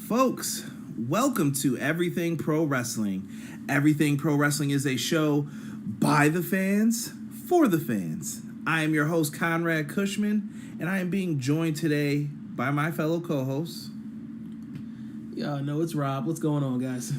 Folks, welcome to Everything Pro Wrestling. Everything Pro Wrestling is a show by the fans, for the fans. I am your host, Conrad Cushman, and I am being joined today by my fellow co-hosts. Yeah, no, it's Rob. What's going on, guys?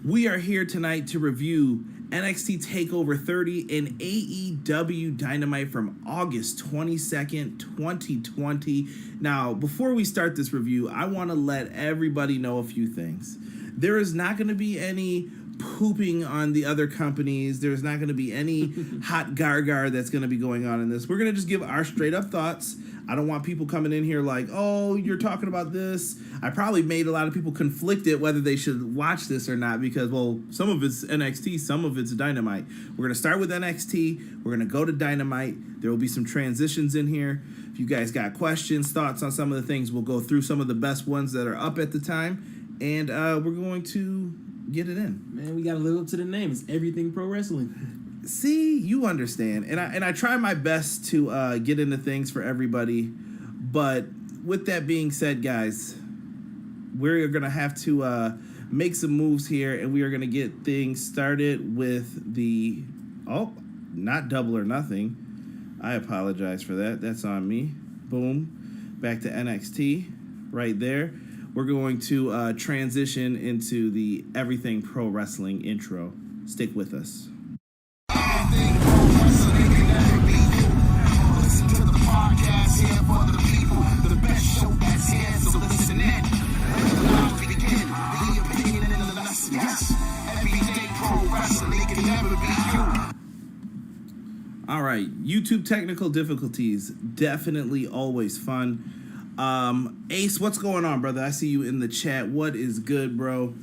We are here tonight to review NXT Takeover 30 and AEW Dynamite from August 22nd, 2020. Now, before we start this review, I want to let everybody know a few things. There is not going to be any pooping on the other companies. There's not going to be any hot gargar that's going to be going on in this. We're going to just give our straight up thoughts. I don't want people coming in here like, oh, you're talking about this. I probably made a lot of people conflicted whether they should watch this or not because, well, some of it's NXT, some of it's Dynamite. We're going to start with NXT. We're going to go to Dynamite. There will be some transitions in here. If you guys got questions, thoughts on some of the things, we'll go through some of the best ones that are up at the time. And we're going to get it in. Man, we got to live up to the name. It's Everything Pro Wrestling. See, you understand. And I try my best to get into things for everybody. But with that being said, guys, we're going to have to make some moves here. And we are going to get things started with the... Oh, not Double or Nothing. I apologize for that. That's on me. Boom. Back to NXT right there. We're going to transition into the Everything Pro Wrestling intro. Stick with us. Everything Pro Wrestling can never be you. Listen to the podcast here for the people. The best show that's here, so listen in. Now we begin. The opinion and the lesson. Yes. Everything Pro Wrestling can never be you. All right, YouTube technical difficulties, definitely always fun. Ace, what's going on, brother? I see you in the chat. What is good, bro?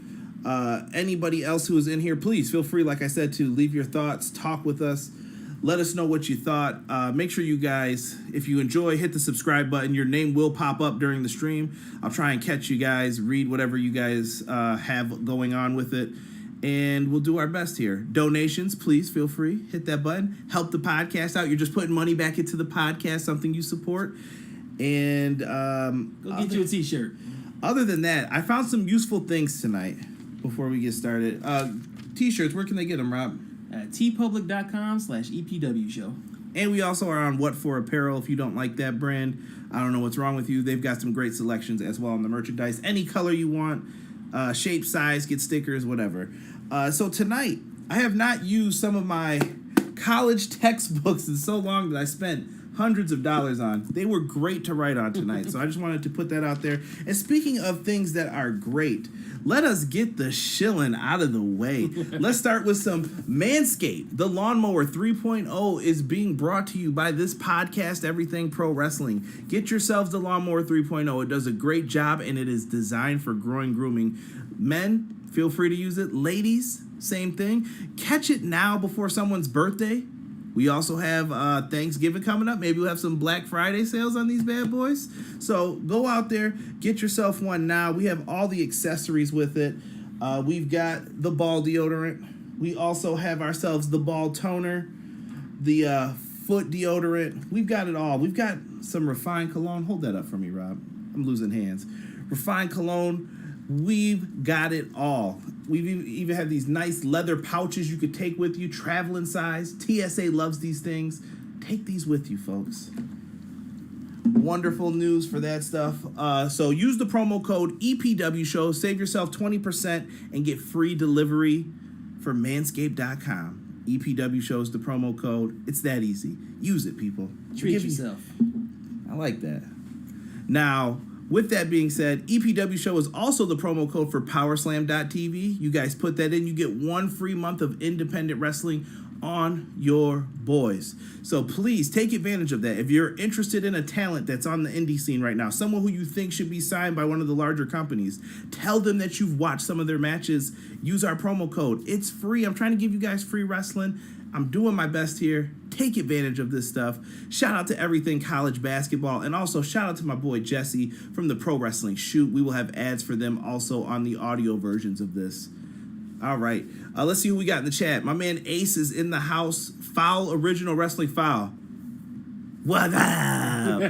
Anybody else who is in here, please feel free, like I said, to leave your thoughts, talk with us, let us know what you thought. Make sure you guys, if you enjoy, hit the subscribe button. Your name will pop up during the stream. I'll try and catch you guys, read whatever you guys have going on with it. And we'll do our best here. Donations, please feel free. Hit that button. Help the podcast out. You're just putting money back into the podcast, something you support. And Go get you a t-shirt. Other than that, I found some useful things tonight before we get started. T-shirts, where can they get them, Rob? At tpublic.com/EPW show. And we also are on What For Apparel. If you don't like that brand, I don't know what's wrong with you. They've got some great selections as well on the merchandise. Any color you want, shape, size, get stickers, whatever. So tonight, I have not used some of my college textbooks in so long that I spent hundreds of dollars on. They were great to write on tonight, so I just wanted to put that out there. And speaking of things that are great, let us get the shilling out of the way. Let's start with some Manscaped. The Lawnmower 3.0 is being brought to you by this podcast, Everything Pro Wrestling. Get yourselves the Lawnmower 3.0. It does a great job, and it is designed for growing grooming. Men, feel free to use it. Ladies, same thing. Catch it now before someone's birthday. We also have Thanksgiving coming up. Maybe we'll have some Black Friday sales on these bad boys. So go out there, get yourself one now. We have all the accessories with it. We've got the ball deodorant. We also have ourselves the ball toner, the foot deodorant. We've got it all. We've got some refined cologne. Hold that up for me, Rob. I'm losing hands. Refined cologne. We've got it all. We've even had these nice leather pouches you could take with you, traveling size. TSA loves these things. Take these with you, folks. Wonderful news for that stuff. So use the promo code EPW Show. Save yourself 20% and get free delivery for manscaped.com. EPW Show is the promo code. It's that easy. Use it, people. Treat yourself. I like that. Now, with that being said, EPW Show is also the promo code for Powerslam.tv. You guys put that in, you get 1 free month of independent wrestling on your boys. So please take advantage of that. If you're interested in a talent that's on the indie scene right now, someone who you think should be signed by one of the larger companies, tell them that you've watched some of their matches. Use our promo code. It's free. I'm trying to give you guys free wrestling. I'm doing my best here. Take advantage of this stuff. Shout out to Everything College Basketball. And also shout out to my boy Jesse from the Pro Wrestling Shoot. We will have ads for them also on the audio versions of this. All right. Let's see who we got in the chat. My man Ace is in the house. Foul Original Wrestling Foul. What up?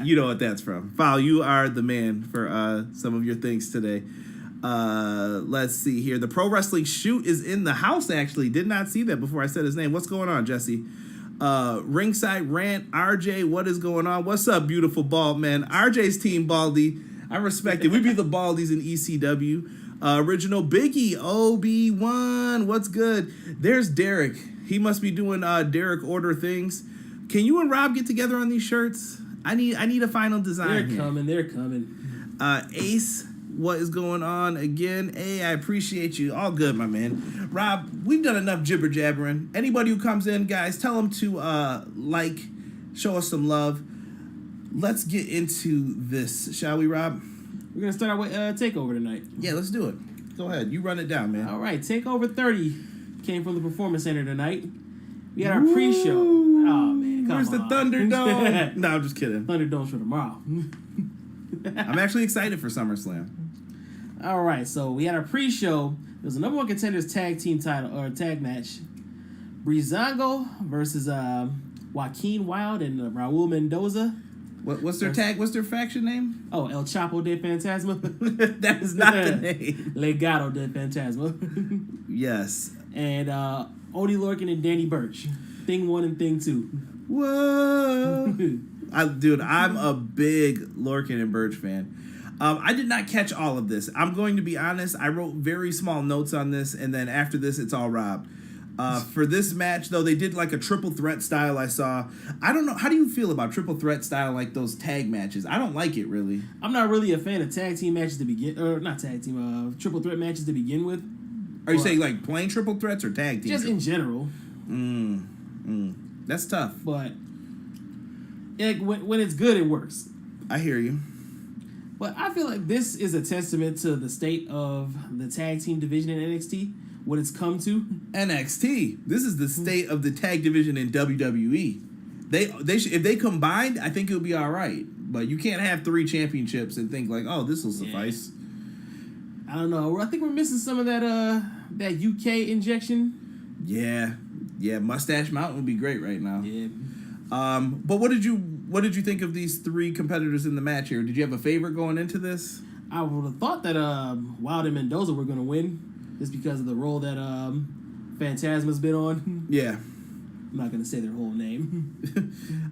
You know what that's from. Foul, you are the man for some of your things today. Let's see here. The Pro Wrestling Shoot is in the house, actually. Did not see that before I said his name. What's going on, Jesse? Ringside Rant, RJ, what is going on? What's up, beautiful bald man? RJ's team Baldy. I respect it. We be the Baldies in ECW. Original Biggie, OB1, what's good? There's Derek. He must be doing Derek order things. Can you and Rob get together on these shirts? I need a final design. They're coming. Ace, what is going on again? Hey, I appreciate you. All good, my man. Rob, we've done enough jibber jabbering. Anybody who comes in, guys, tell them to show us some love. Let's get into this, shall we, Rob? We're gonna start out with Takeover tonight. Yeah, let's do it. Go ahead, you run it down, man. All right, Takeover 30 came from the Performance Center tonight. We had our pre-show. Oh man, where's the Thunderdome? No, I'm just kidding. Thunderdome's for tomorrow. I'm actually excited for SummerSlam. All right, so we had our pre-show. There was a number one contenders tag team title or tag match. Breezango versus Joaquin Wilde and Raul Mendoza. What's their tag? What's their faction name? Oh, El Chapo de Fantasma. That is not the name. Legado de Fantasma. Yes. And Oney Lorcan and Danny Burch. Thing 1 and Thing 2. Whoa. Dude, I'm a big Lorcan and Burch fan. I did not catch all of this. I'm going to be honest. I wrote very small notes on this, and then after this, it's all Rob. For this match, though, they did like a triple threat style I saw. I don't know. How do you feel about triple threat style, like those tag matches? I don't like it, really. I'm not really a fan of tag team matches to begin, or not tag team, triple threat matches to begin with. Are you saying like plain triple threats or tag team? Just in general. That's tough. But when it's good, it works. I hear you. But I feel like this is a testament to the state of the tag team division in NXT, what it's come to. NXT. This is the state of the tag division in WWE. They should, if they combined, I think it would be all right. But you can't have 3 championships and think like, oh, this will suffice. I don't know. I think we're missing some of that UK injection. Yeah. Mustache Mountain would be great right now. Yeah. But what did you think of these 3 competitors in the match here? Did you have a favorite going into this? I would have thought that Wilde and Mendoza were going to win just because of the role that Phantasma's been on. Yeah. I'm not going to say their whole name.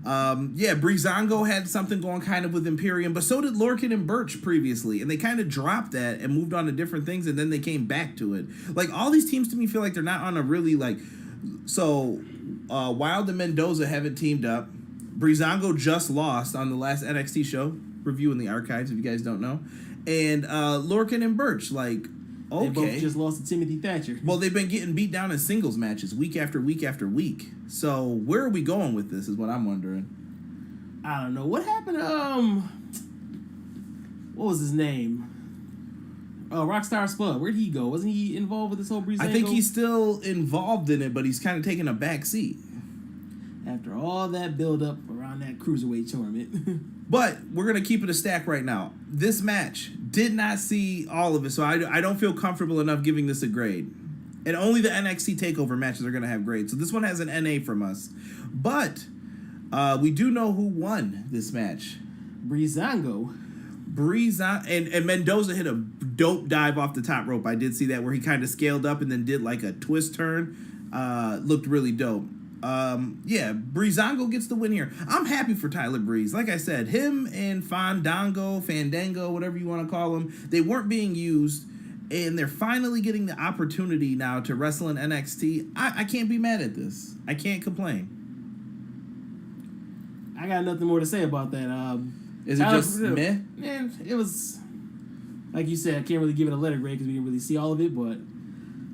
Breezango had something going kind of with Imperium, but so did Lorcan and Burch previously, and they kind of dropped that and moved on to different things, and then they came back to it. Like, all these teams to me feel like they're not on a really, like... So, Wilde and Mendoza haven't teamed up. Breezango just lost on the last NXT show. Review in the archives if you guys don't know. And Lorcan and Burch, like, okay. They both just lost to Timothy Thatcher. Well, they've been getting beat down in singles matches week after week after week. So, where are we going with this is what I'm wondering. I don't know. What happened what was his name? Rockstar Spud. Where'd he go? Wasn't he involved with this whole Breezango? I think he's still involved in it, but he's kind of taking a back seat. After all that build-up around that Cruiserweight tournament. But we're going to keep it a stack right now. This match, did not see all of it, so I don't feel comfortable enough giving this a grade. And only the NXT TakeOver matches are going to have grades. So this one has an NA from us. But we do know who won this match. Breezango. And Mendoza hit a dope dive off the top rope. I did see that where he kind of scaled up and then did like a twist turn. Looked really dope. Breezango gets the win here. I'm happy for Tyler Breeze. Like I said, him and Fandango, whatever you want to call him, they weren't being used, and they're finally getting the opportunity now to wrestle in NXT. I can't be mad at this. I can't complain. I got nothing more to say about that. Is it just meh? Man, it was, like you said, I can't really give it a letter grade because we didn't really see all of it, but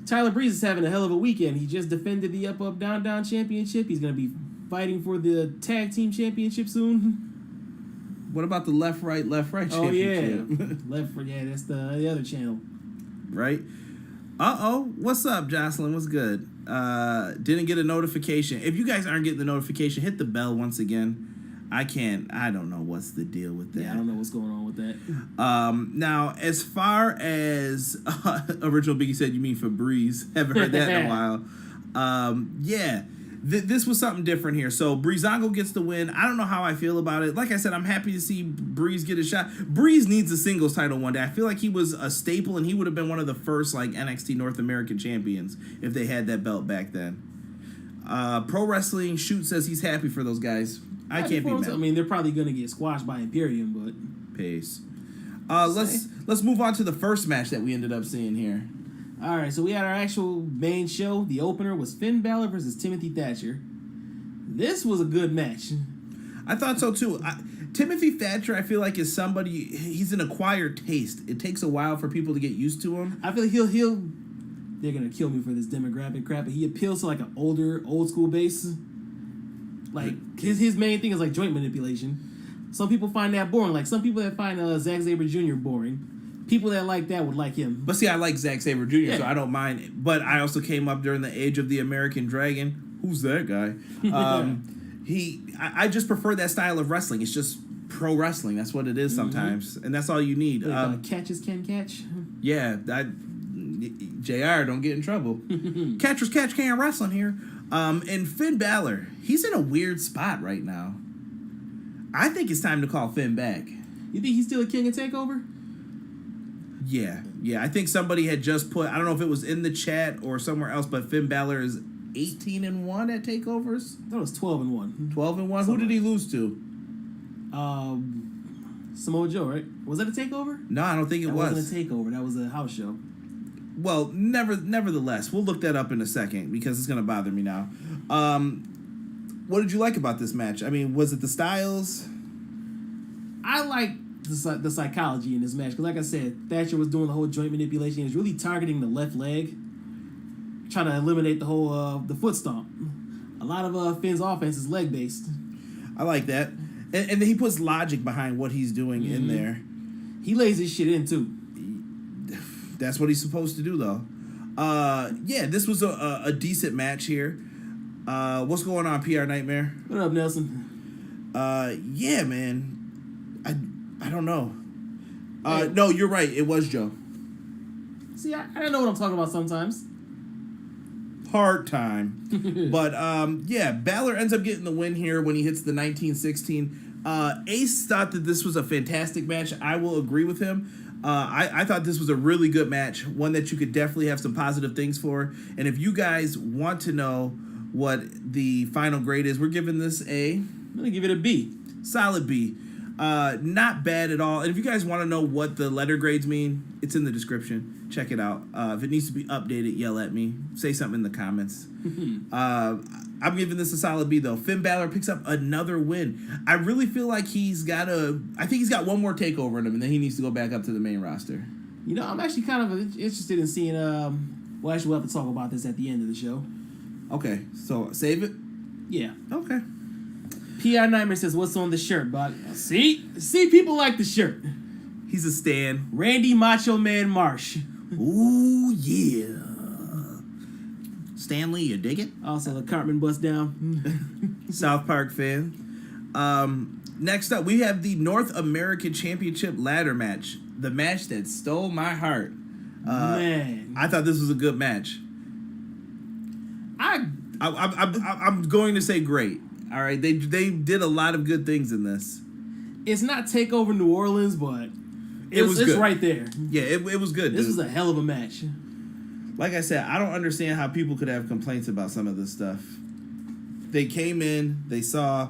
Tyler Breeze is having a hell of a weekend. He just defended the Up Down championship. He's going to be fighting for the tag team championship soon. What about the left right championship? Oh yeah, that's the other channel. Right. What's up, Jocelyn? What's good? Didn't get a notification. If you guys aren't getting the notification, hit the bell once again. I don't know what's the deal with that. Yeah, I don't know what's going on with that. Now, as far as Original Biggie said, you mean Febreze. Haven't heard that in a while. This was something different here. So Breezango gets the win. I don't know how I feel about it. Like I said, I'm happy to see Breeze get a shot. Breeze needs a singles title one day. I feel like he was a staple, and he would have been one of the first like NXT North American champions if they had that belt back then. Pro Wrestling Shoot says he's happy for those guys. I can't be mad. I mean, they're probably gonna get squashed by Imperium, but pace. Let's move on to the first match that we ended up seeing here. All right, so we had our actual main show. The opener was Finn Balor versus Timothy Thatcher. This was a good match. I thought so too. Timothy Thatcher, I feel like, is somebody. He's an acquired taste. It takes a while for people to get used to him. I feel like he'll. They're gonna kill me for this demographic crap, but he appeals to like an old school base. Like his main thing is like joint manipulation. Some people find that boring. Like some people that find Zack Sabre Jr. boring. People that like that would like him. But see, I like Zack Sabre Jr., so I don't mind it. But I also came up during the age of the American Dragon. Who's that guy? I just prefer that style of wrestling. It's just pro wrestling. That's what it is sometimes. And that's all you need. Catches can catch? Yeah. JR, don't get in trouble. Catchers catch can wrestling here. And Finn Balor, he's in a weird spot right now. I think it's time to call Finn back. You think he's still a king of TakeOver? Yeah. I think somebody had just put, I don't know if it was in the chat or somewhere else, but Finn Balor is 18-1 at takeovers. I thought it was 12-1. 12-1. Who did he lose to? Samoa Joe, right? Was that a takeover? No, I don't think it was. That wasn't a takeover. That was a house show. Well, nevertheless, we'll look that up in a second because it's gonna bother me now. What did you like about this match? I mean, was it the styles? I like the psychology in this match because, like I said, Thatcher was doing the whole joint manipulation. He was really targeting the left leg, trying to eliminate the whole the foot stomp. A lot of Finn's offense is leg based. I like that, and then he puts logic behind what he's doing in there. He lays his shit in too. That's what he's supposed to do, though. Yeah, this was a decent match here. What's going on, PR Nightmare? What up, Nelson? Yeah, man. I don't know. No, you're right. It was Joe. See, I don't know what I'm talking about sometimes. Hard time. But, yeah, Balor ends up getting the win here when he hits the 1916. Ace thought that this was a fantastic match. I will agree with him. I thought this was a really good match, one that you could definitely have some positive things for. And if you guys want to know what the final grade is, we're giving this I'm going to give it a B. Solid B. Not bad at all. And if you guys want to know what the letter grades mean, it's in the description. Check it out. If it needs to be updated, yell at me. Say something in the comments. I'm giving this a solid B, though. Finn Balor picks up another win. I really feel like I think he's got one more takeover in him, and then he needs to go back up to the main roster. You know, I'm actually kind of interested in seeing, well, actually, we'll have to talk about this at the end of the show. Okay, so save it? Yeah. Okay. PR Nightmare says, what's on the shirt, bud? See, people like the shirt. He's a stan. Randy Macho Man Marsh. Ooh, yeah. Stanley, you dig it? Also, the Cartman bust down. South Park fan. Next up, we have the North American Championship ladder match. The match that stole my heart. Man. I thought this was a good match. I'm going to say great. All right, they did a lot of good things in this. It's not TakeOver New Orleans, but it's good. Right there. Yeah, it was good. This was a hell of a match. Like I said, I don't understand how people could have complaints about some of this stuff. They came in, they saw,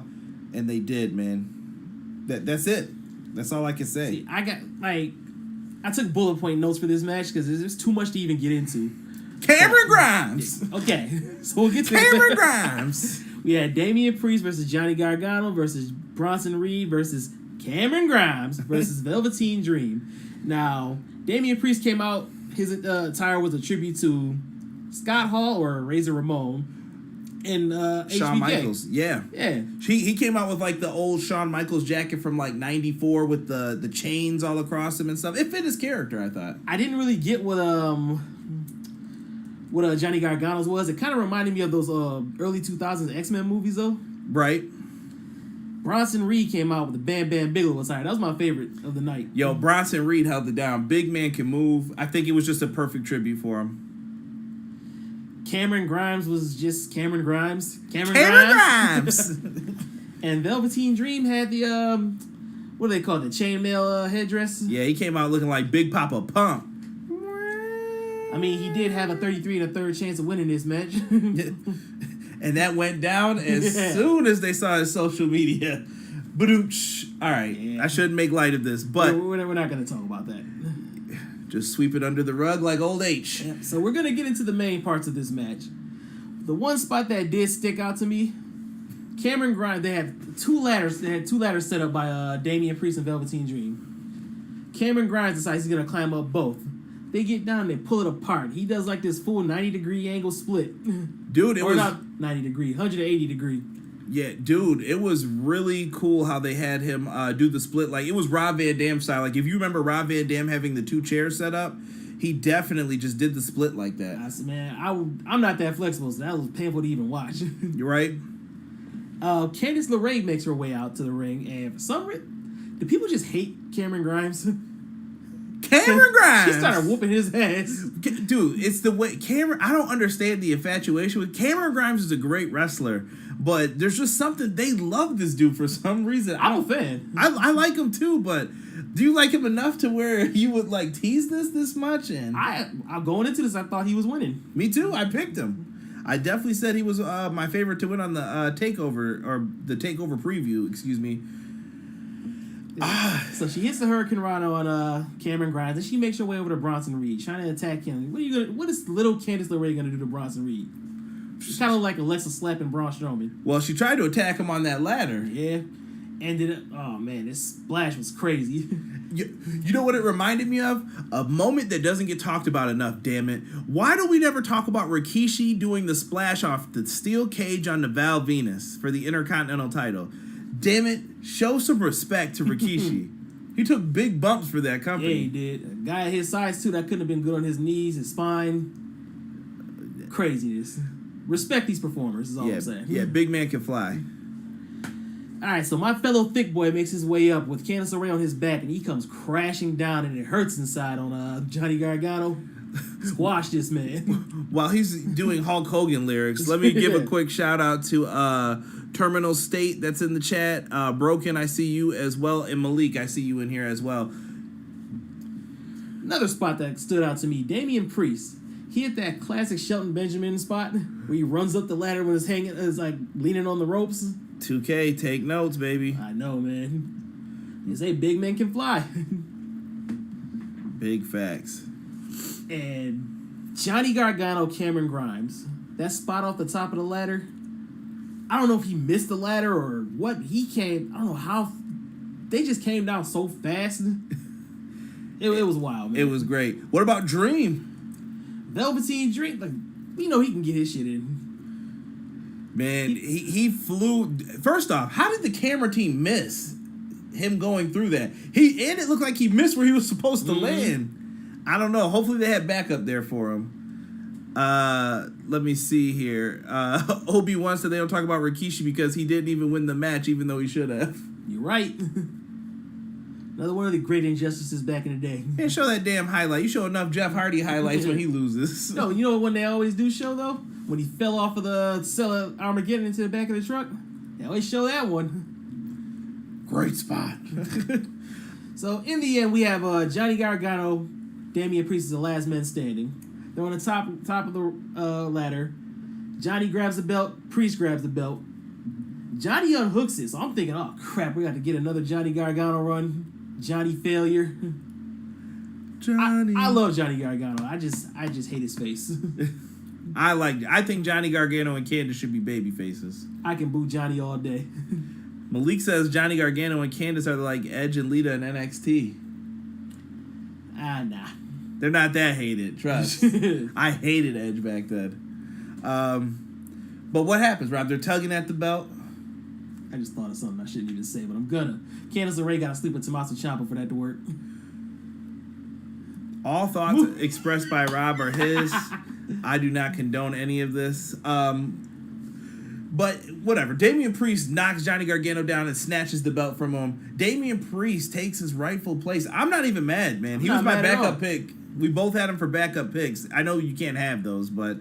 and they did, man. That's it. That's all I can say. See, I took bullet point notes for this match because there's too much to even get into. Cameron Grimes. Okay, so we'll get to Cameron Grimes. We had Damian Priest versus Johnny Gargano versus Bronson Reed versus Cameron Grimes versus Velveteen Dream. Now, Damian Priest came out. His attire was a tribute to Scott Hall or Razor Ramon and Shawn HBK. Michaels. Yeah. He came out with like the old Shawn Michaels jacket from like '94 with the chains all across him and stuff. It fit his character, I thought. I didn't really get what Johnny Gargano's was. It kind of reminded me of those early 2000s X-Men movies, though. Right. Bronson Reed came out with the Bam Bam Bigelow attire. That was my favorite of the night. Yo, Bronson Reed held it down. Big man can move. I think it was just a perfect tribute for him. Cameron Grimes was just Cameron Grimes. Cameron Grimes. And Velveteen Dream had the what do they call it? The chainmail headdress. Yeah, he came out looking like Big Papa Pump. I mean, he did have a 33 1/3 chance of winning this match. And that went down as soon as they saw his social media. Badooch. All right, I shouldn't make light of this, but we're not going to talk about that. Just sweep it under the rug like old H. Yeah, so we're going to get into the main parts of this match. The one spot that did stick out to me, Cameron Grimes, they had two ladders set up by Damian Priest and Velveteen Dream. Cameron Grimes decides he's going to climb up both. They get down and they pull it apart. He does like this full 90-degree angle split. Dude, or not 90-degree, 180-degree. Yeah, dude, it was really cool how they had him do the split. Like, it was Rob Van Dam style. Like, if you remember Rob Van Dam having the 2 chairs set up, he definitely just did the split like that. I said, man, I'm not that flexible, so that was painful to even watch. You're right. Candice LeRae makes her way out to the ring, and for some reason, do people just hate Cameron Grimes? Cameron Grimes! She started whooping his ass. Dude, it's the way... I don't understand the infatuation with... Cameron Grimes is a great wrestler, but there's just something... They love this dude for some reason. I'm a fan. I like him too, but do you like him enough to where you would, like, tease this much? And I'm going into this, I thought he was winning. Me too. I picked him. I definitely said he was my favorite to win on the takeover, or the takeover preview, excuse me. So she hits the Hurricane Rana on Cameron Grimes, and she makes her way over to Bronson Reed, trying to attack him. What is little Candice LeRae gonna do to Bronson Reed? She's kind of like Alexa slapping Braun Strowman. Well, she tried to attack him on that ladder. Yeah, oh man, this splash was crazy. You know what it reminded me of? A moment that doesn't get talked about enough, damn it. Why do we never talk about Rikishi doing the splash off the steel cage on the Val Venus for the Intercontinental title? Damn it, show some respect to Rikishi. He took big bumps for that company. Yeah, he did. A guy his size, too, that couldn't have been good on his knees, his spine. Craziness. Respect these performers, is all I'm saying. Yeah, big man can fly. All right, so my fellow thick boy makes his way up with Candice LeRae on his back, and he comes crashing down, and it hurts inside on Johnny Gargano. Squash this man. While he's doing Hulk Hogan lyrics, let me give a quick shout out to Terminal State that's in the chat. Broken, I see you as well. And Malik, I see you in here as well. Another spot that stood out to me, Damian Priest. He hit that classic Shelton Benjamin spot where he runs up the ladder when it's like leaning on the ropes. 2K, take notes, baby. I know, man. You say big men can fly. Big facts. And Johnny Gargano, Cameron Grimes. That spot off the top of the ladder. I don't know if he missed the ladder or what. I don't know how. They just came down so fast. It was wild, man. It was great. What about Dream? Velveteen Dream, like, we know he can get his shit in. Man, he flew. First off, how did the camera team miss him going through that? It looked like he missed where he was supposed to land. I don't know. Hopefully they had backup there for him. Let me see here. Obi-Wan said they don't talk about Rikishi because he didn't even win the match, even though he should have. You're right. Another one of the great injustices back in the day. Man, show that damn highlight. You show enough Jeff Hardy highlights when he loses. No, you know what one they always do show, though? When he fell off of the cell of Armageddon into the back of the truck. They always show that one. Great spot. So, in the end, we have Johnny Gargano, Damian Priest is the last man standing. They're on the top of the ladder. Johnny grabs the belt. Priest grabs the belt. Johnny unhooks it. So I'm thinking, oh, crap, we got to get another Johnny Gargano run. Johnny failure. Johnny. I love Johnny Gargano. I just hate his face. I think Johnny Gargano and Candice should be baby faces. I can boo Johnny all day. Malik says Johnny Gargano and Candice are like Edge and Lita in NXT. Nah. They're not that hated, trust. I hated Edge back then. But what happens, Rob? They're tugging at the belt. I just thought of something I shouldn't even say, but I'm gonna. Candice LeRae got to sleep with Tommaso Ciampa for that to work. All thoughts expressed by Rob are his. I do not condone any of this. But whatever. Damian Priest knocks Johnny Gargano down and snatches the belt from him. Damian Priest takes his rightful place. I'm not even mad, man. He was my backup pick. We both had him for backup picks. I know you can't have those, but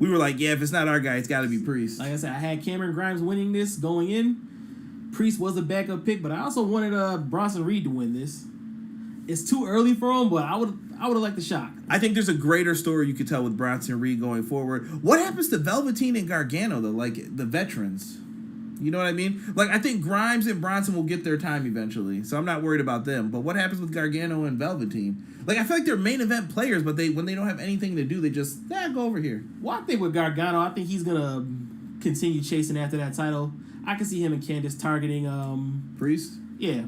we were like, yeah, if it's not our guy, it's got to be Priest. Like I said, I had Cameron Grimes winning this going in. Priest was a backup pick, but I also wanted Bronson Reed to win this. It's too early for him, but I would have liked the shock. I think there's a greater story you could tell with Bronson Reed going forward. What happens to Velveteen and Gargano, though? Like, the veterans. You know what I mean? Like, I think Grimes and Bronson will get their time eventually, so I'm not worried about them. But what happens with Gargano and Velveteen? Like, I feel like they're main event players, but when they don't have anything to do, they just, go over here. Well, I think with Gargano, I think he's going to continue chasing after that title. I can see him and Candice targeting... Priest? Yeah.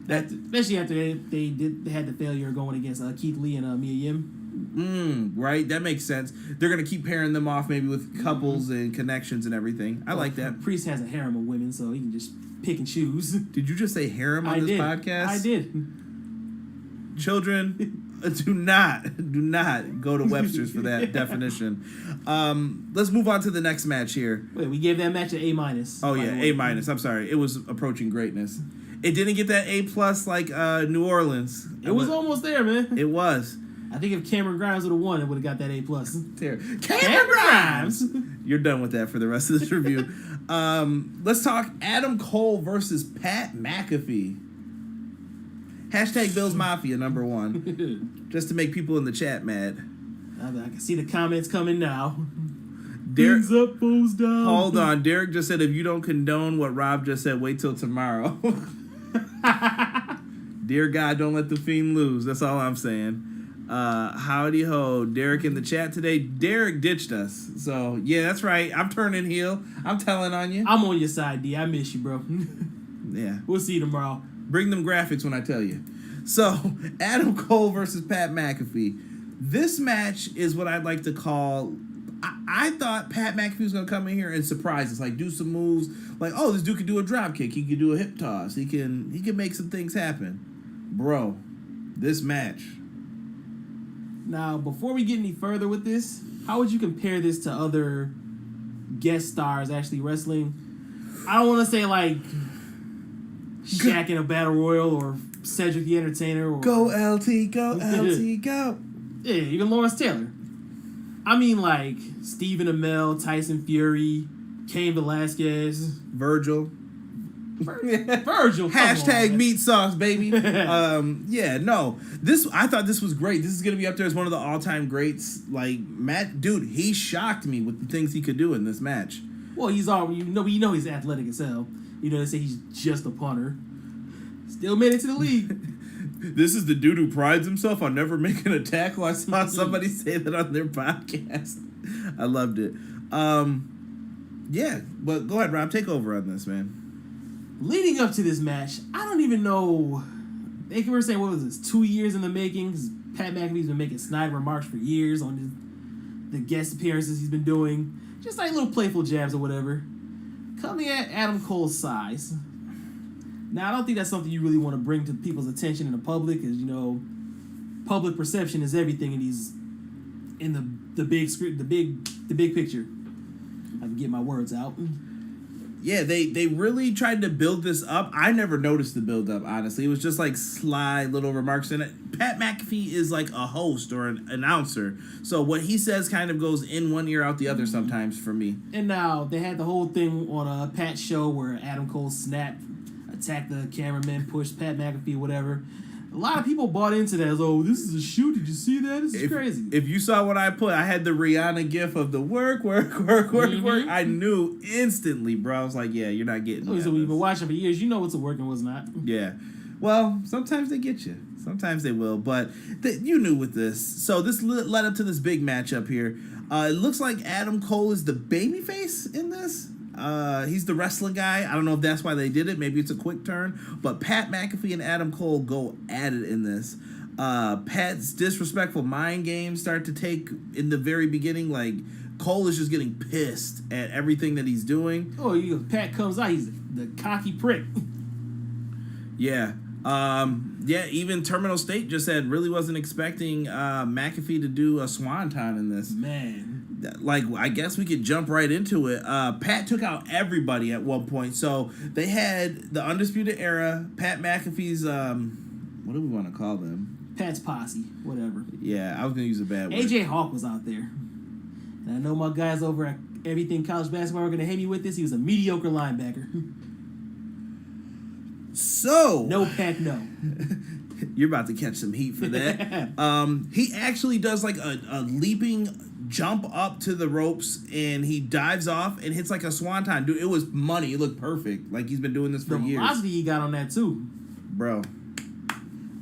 Especially after they had the failure going against Keith Lee and Mia Yim. Right? That makes sense. They're going to keep pairing them off maybe with couples and connections and everything. I like that. Priest has a harem of women, so he can just pick and choose. Did you just say harem on this podcast? I did. Children, do not go to Webster's for that definition. Let's move on to the next match here. Wait, we gave that match an A-. Oh, yeah, A-. I'm sorry. It was approaching greatness. It didn't get that A+ like New Orleans. It was almost there, man. It was. I think if Cameron Grimes would have won, it would have got that A+. Cameron Grimes! You're done with that for the rest of this review. Let's talk Adam Cole versus Pat McAfee. Hashtag Bills Mafia #1. Just to make people in the chat mad. I can see the comments coming now. Derek, Things up, foes down. Hold on. Derek just said, if you don't condone what Rob just said, wait till tomorrow. Dear God, don't let the Fiend lose. That's all I'm saying. Howdy ho. Derek in the chat today. Derek ditched us. So, yeah, that's right. I'm turning heel. I'm telling on you. I'm on your side, D. I miss you, bro. Yeah. We'll see you tomorrow. Bring them graphics when I tell you. So, Adam Cole versus Pat McAfee. This match is what I'd like to call... I thought Pat McAfee was going to come in here and surprise us, like do some moves, like, oh, this dude could do a drop kick, he could do a hip toss, he can make some things happen. Bro, this match. Now, before we get any further with this, how would you compare this to other guest stars actually wrestling? I don't want to say like Shaq in a Battle Royal or Cedric the Entertainer. Or, go LT, go LT, go. Yeah, even Lawrence Taylor. I mean, like Stephen Amell, Tyson Fury, Cain Velasquez, Virgil. Hashtag meat sauce, baby. Yeah, no. I thought this was great. This is gonna be up there as one of the all-time greats. Like Matt, dude, he shocked me with the things he could do in this match. Well, he's already he's athletic as hell. You know, they say he's just a punter. Still made it to the league. This is the dude who prides himself on never making a tackle. I saw somebody say that on their podcast. I loved it. Yeah, but go ahead, Rob. Take over on this, man. Leading up to this match, I don't even know. They were saying, what was this, 2 years in the making? Because Pat McAfee's been making snide remarks for years on the guest appearances he's been doing. Just like little playful jabs or whatever. Coming at Adam Cole's size. Now, I don't think that's something you really want to bring to people's attention in the public, because, you know, public perception is everything in the big script, the big picture. I can get my words out. Yeah, they really tried to build this up. I never noticed the build up, honestly. It was just like sly little remarks in it. Pat McAfee is like a host or an announcer. So what he says kind of goes in one ear out the other sometimes for me. And now they had the whole thing on Pat's show where Adam Cole snapped, attacked the cameraman, pushed Pat McAfee, whatever. A lot of people bought into that. Oh, this is a shoot. Did you see that? This is crazy. If you saw what I put, I had the Rihanna gif of the work. I knew instantly, bro. I was like, yeah, you're not getting that. So we've been watching for years. You know what's a work and what's not. Yeah. Well, sometimes they get you. Sometimes they will. But you knew with this. So this led up to this big matchup here. It looks like Adam Cole is the babyface in this. He's the wrestling guy. I don't know if that's why they did it. Maybe it's a quick turn. But Pat McAfee and Adam Cole go at it in this. Pat's disrespectful mind games start to take in the very beginning. Like, Cole is just getting pissed at everything that he's doing. Oh, Pat comes out. He's the cocky prick. Yeah. Yeah, even Terminal State just said really wasn't expecting McAfee to do a swanton in this. Man. Like, I guess we could jump right into it. Pat took out everybody at one point. So they had the Undisputed Era, Pat McAfee's, what do we want to call them? Pat's posse, whatever. Yeah, I was going to use a bad word. AJ Hawk was out there. And I know my guys over at Everything College Basketball are going to hate me with this. He was a mediocre linebacker. So no pack, no. You're about to catch some heat for that. He actually does like a leaping jump up to the ropes, and he dives off and hits like a swanton. Dude, it was money. It looked perfect. Like he's been doing this for years. The velocity he got on that too, bro.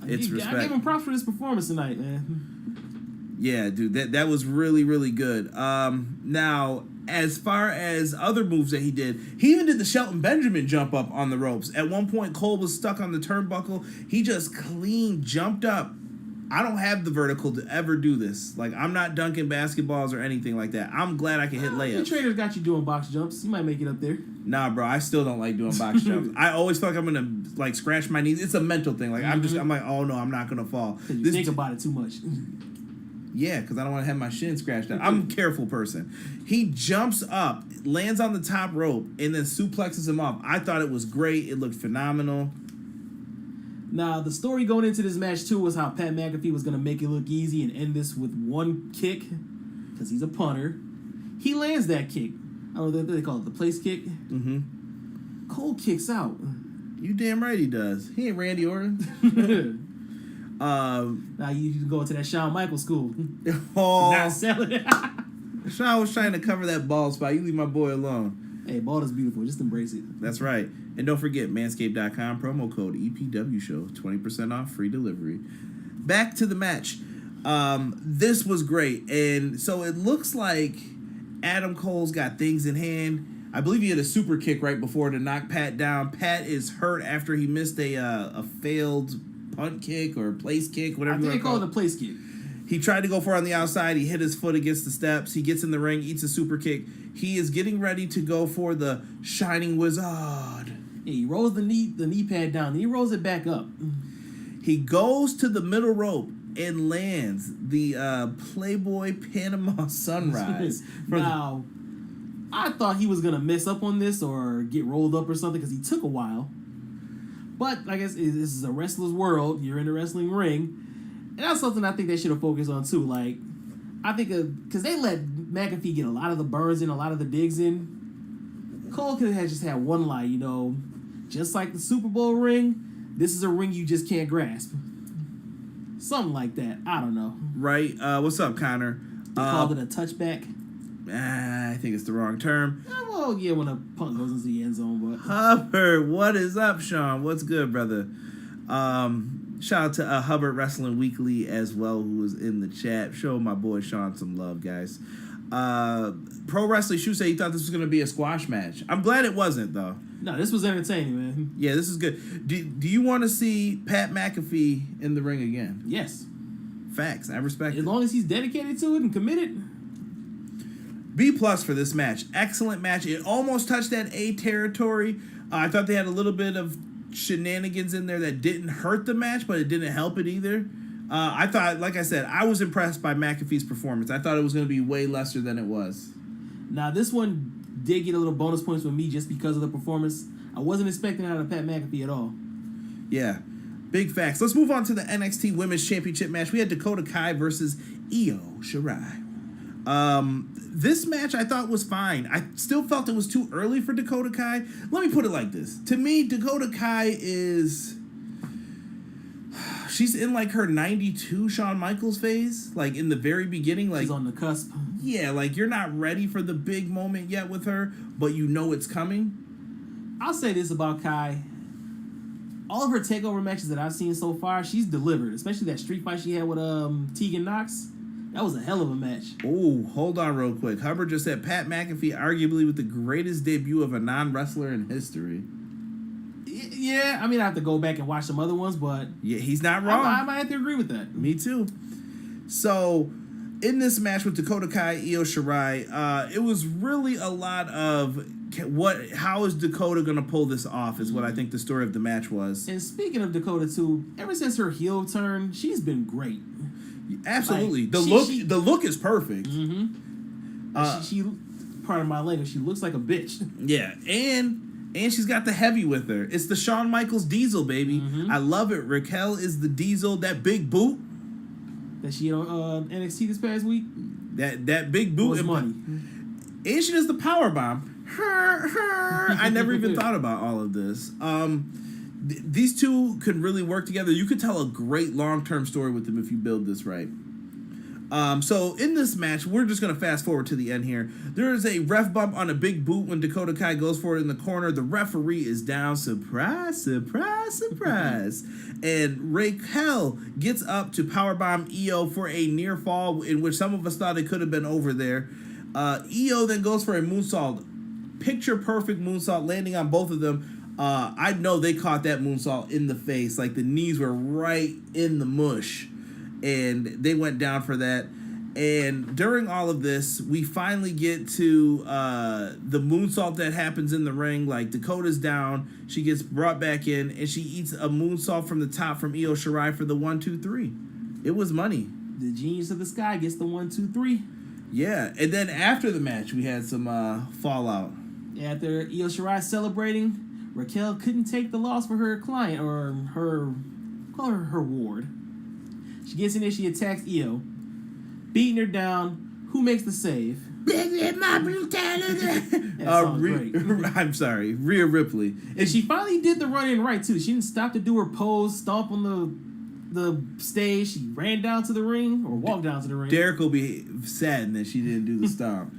It's respect. I gave him props for this performance tonight, man. Yeah, dude, that was really, really good. Now, as far as other moves that he even did the Shelton Benjamin jump up on the ropes. At one point, Cole was stuck on the turnbuckle. He just clean jumped up. I don't have the vertical to ever do this. Like, I'm not dunking basketballs or anything like that. I'm glad I can hit layups. The trainers got you doing box jumps. You might make it up there. Nah, bro, I still don't like doing box jumps. I always feel like I'm gonna like scratch my knees. It's a mental thing. Like I'm like, oh no, I'm not gonna fall. You think about it too much. Yeah, because I don't want to have my shin scratched out. I'm a careful person. He jumps up, lands on the top rope, and then suplexes him off. I thought it was great. It looked phenomenal. Now, the story going into this match, too, was how Pat McAfee was going to make it look easy and end this with one kick, because he's a punter. He lands that kick. I don't know what they call it, the place kick. Mm-hmm. Cole kicks out. You damn right he does. He ain't Randy Orton. Now you can go into that Shawn Michaels school. Oh, Not selling it. Shawn was trying to cover that bald spot. You leave my boy alone. Hey, bald is beautiful. Just embrace it. That's right. And don't forget, manscaped.com, promo code EPW Show, 20% off, free delivery. Back to the match. This was great. And so it looks like Adam Cole's got things in hand. I believe he had a super kick right before to knock Pat down. Pat is hurt after he missed a failed punt kick or place kick, whatever you want to call it. I think they call it a place kick. He tried to go for it on the outside. He hit his foot against the steps. He gets in the ring, eats a super kick. He is getting ready to go for the Shining Wizard. Yeah, he rolls the knee pad down. Then he rolls it back up. He goes to the middle rope and lands the Playboy Panama Sunrise. Now, I thought he was going to mess up on this or get rolled up or something because he took a while. But I guess this is a wrestler's world. You're in a wrestling ring. And that's something I think they should have focused on too. Like, I think because they let McAfee get a lot of the burns in, a lot of the digs in. Cole could have just had one line, just like the Super Bowl ring. This is a ring you just can't grasp. Something like that. I don't know. Right. What's up, Connor? They called it a touchback. I think it's the wrong term. Well, yeah, when a punt goes into the end zone, but Hubbard, what is up, Sean? What's good, brother? Shout out to Hubbard Wrestling Weekly as well, who was in the chat. Show my boy Sean some love, guys. Pro Wrestling Shoe said he thought this was going to be a squash match. I'm glad it wasn't, though. No, this was entertaining, man. Yeah, this is good. Do you want to see Pat McAfee in the ring again? Yes. Facts. I respect it. As long as he's dedicated to it and committed. B+ for this match. Excellent match. It almost touched that A territory. I thought they had a little bit of shenanigans in there that didn't hurt the match, but it didn't help it either. I thought, like I said, I was impressed by McAfee's performance. I thought it was going to be way lesser than it was. Now, this one did get a little bonus points with me just because of the performance. I wasn't expecting that out of Pat McAfee at all. Yeah, big facts. Let's move on to the NXT Women's Championship match. We had Dakota Kai versus Io Shirai. This match I thought was fine. I still felt it was too early for Dakota Kai. Let me put it like this. To me, Dakota Kai she's in like her 92 Shawn Michaels phase, like in the very beginning. Like, she's on the cusp. Yeah, like you're not ready for the big moment yet with her, but you know it's coming. I'll say this about Kai. All of her takeover matches that I've seen so far, she's delivered. Especially that street fight she had with Tegan Knox. That was a hell of a match. Oh, hold on real quick. Hubbard just said Pat McAfee arguably with the greatest debut of a non-wrestler in history. Yeah, I mean, I have to go back and watch some other ones, but... Yeah, he's not wrong. I might have to agree with that. Me too. So, in this match with Dakota Kai, Io Shirai, it was really a lot of how is Dakota going to pull this off is what I think the story of the match was. And speaking of Dakota, too, ever since her heel turn, she's been great. Absolutely. Like, the look is perfect. Mm-hmm. She part of my language, she looks like a bitch. Yeah, and she's got the heavy with her. It's the Shawn Michaels Diesel, baby. Mm-hmm. I love it. Raquel is the Diesel, that big boot that she had on NXT this past week. That big boot was money. And she does the power bomb. I never even thought about all of this. These two could really work together. You could tell a great long-term story with them if you build this right. So in this match, we're just going to fast forward to the end here. There is a ref bump on a big boot when Dakota Kai goes for it in the corner. The referee is down. Surprise, surprise, surprise. And Raquel gets up to powerbomb Io for a near fall in which some of us thought it could have been over there. Io then goes for a moonsault. Picture perfect moonsault landing on both of them. I know they caught that moonsault in the face. Like the knees were right in the mush. And they went down for that. And during all of this, we finally get to the moonsault that happens in the ring. Like Dakota's down, she gets brought back in, and she eats a moonsault from the top from Io Shirai for the 1, 2, 3. It was money. The genius of the sky gets the 1, 2, 3. Yeah, and then after the match, we had some fallout. After Io Shirai celebrating, Raquel couldn't take the loss for her client or her ward. She gets in there, she attacks Io, beating her down. Who makes the save? My brutality. Great. I'm sorry, Rhea Ripley. And she finally did the run-in right, too. She didn't stop to do her pose, stomp on the stage. She ran down to the ring, or walked down to the ring. Derek will be saddened that she didn't do the stomp.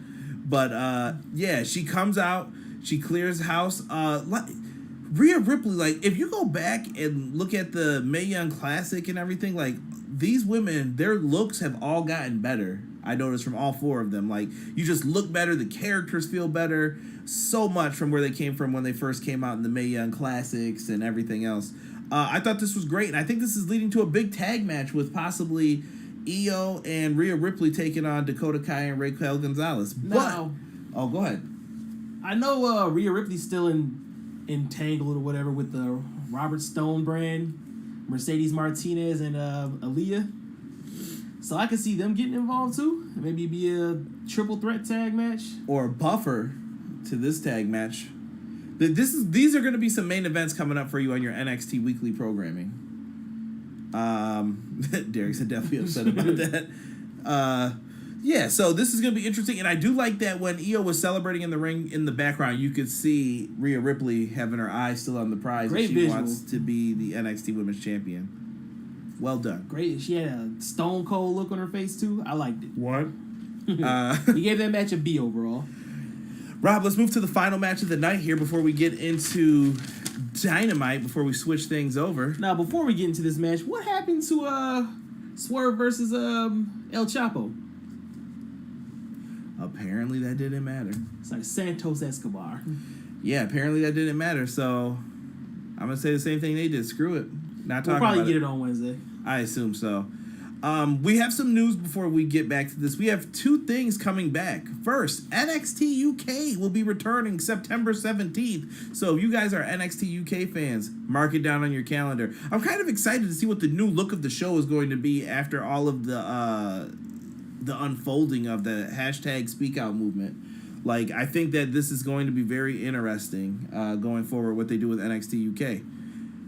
But, yeah, she comes out. She clears house. Rhea Ripley, like, if you go back and look at the Mae Young Classic and everything, like, these women, their looks have all gotten better. I noticed from all four of them. Like, you just look better. The characters feel better. So much from where they came from when they first came out in the Mae Young Classics and everything else. I thought this was great. And I think this is leading to a big tag match with possibly Io and Rhea Ripley taking on Dakota Kai and Raquel Gonzalez. Now, oh, go ahead. I know Rhea Ripley's still entangled or whatever with the Robert Stone brand, Mercedes Martinez, and Aaliyah. So I could see them getting involved too. Maybe be a triple threat tag match. Or a buffer to this tag match. These are going to be some main events coming up for you on your NXT weekly programming. Derek's definitely upset about that. Yeah, so this is going to be interesting. And I do like that when Io was celebrating in the ring in the background, you could see Rhea Ripley having her eye still on the prize. Great she visual. Wants to be the NXT Women's Champion. Well done. Great. She had a stone cold look on her face too. I liked it. What? He gave that match a B overall. Rob, let's move to the final match of the night here before we get into Dynamite, before we switch things over. Now, before we get into this match, what happened to Swerve versus El Chapo? Apparently that didn't matter. It's like Santos Escobar. Yeah, apparently that didn't matter. So I'm going to say the same thing they did. Screw it. Not talking We'll probably about get it on Wednesday. I assume so. We have some news before we get back to this. We have two things coming back. First, NXT UK will be returning September 17th. So if you guys are NXT UK fans, mark it down on your calendar. I'm kind of excited to see what the new look of the show is going to be after all of the unfolding of the hashtag Speak Out movement. Like, I think that this is going to be very interesting going forward, what they do with NXT UK.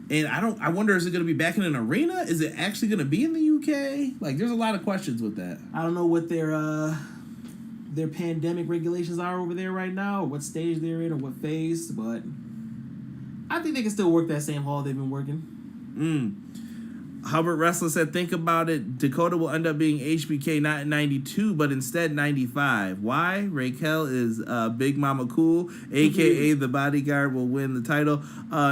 And I wonder, is it going to be back in an arena? Is it actually going to be in the UK? Like, there's a lot of questions with that. I don't know what their pandemic regulations are over there right now, or what stage they're in, or what phase, but I think they can still work that same hall they've been working. Hubbard Wrestler said, think about it. Dakota will end up being HBK not in 92, but instead 95. Why? Raquel is Big Mama Cool, a.k.a. the Bodyguard, will win the title.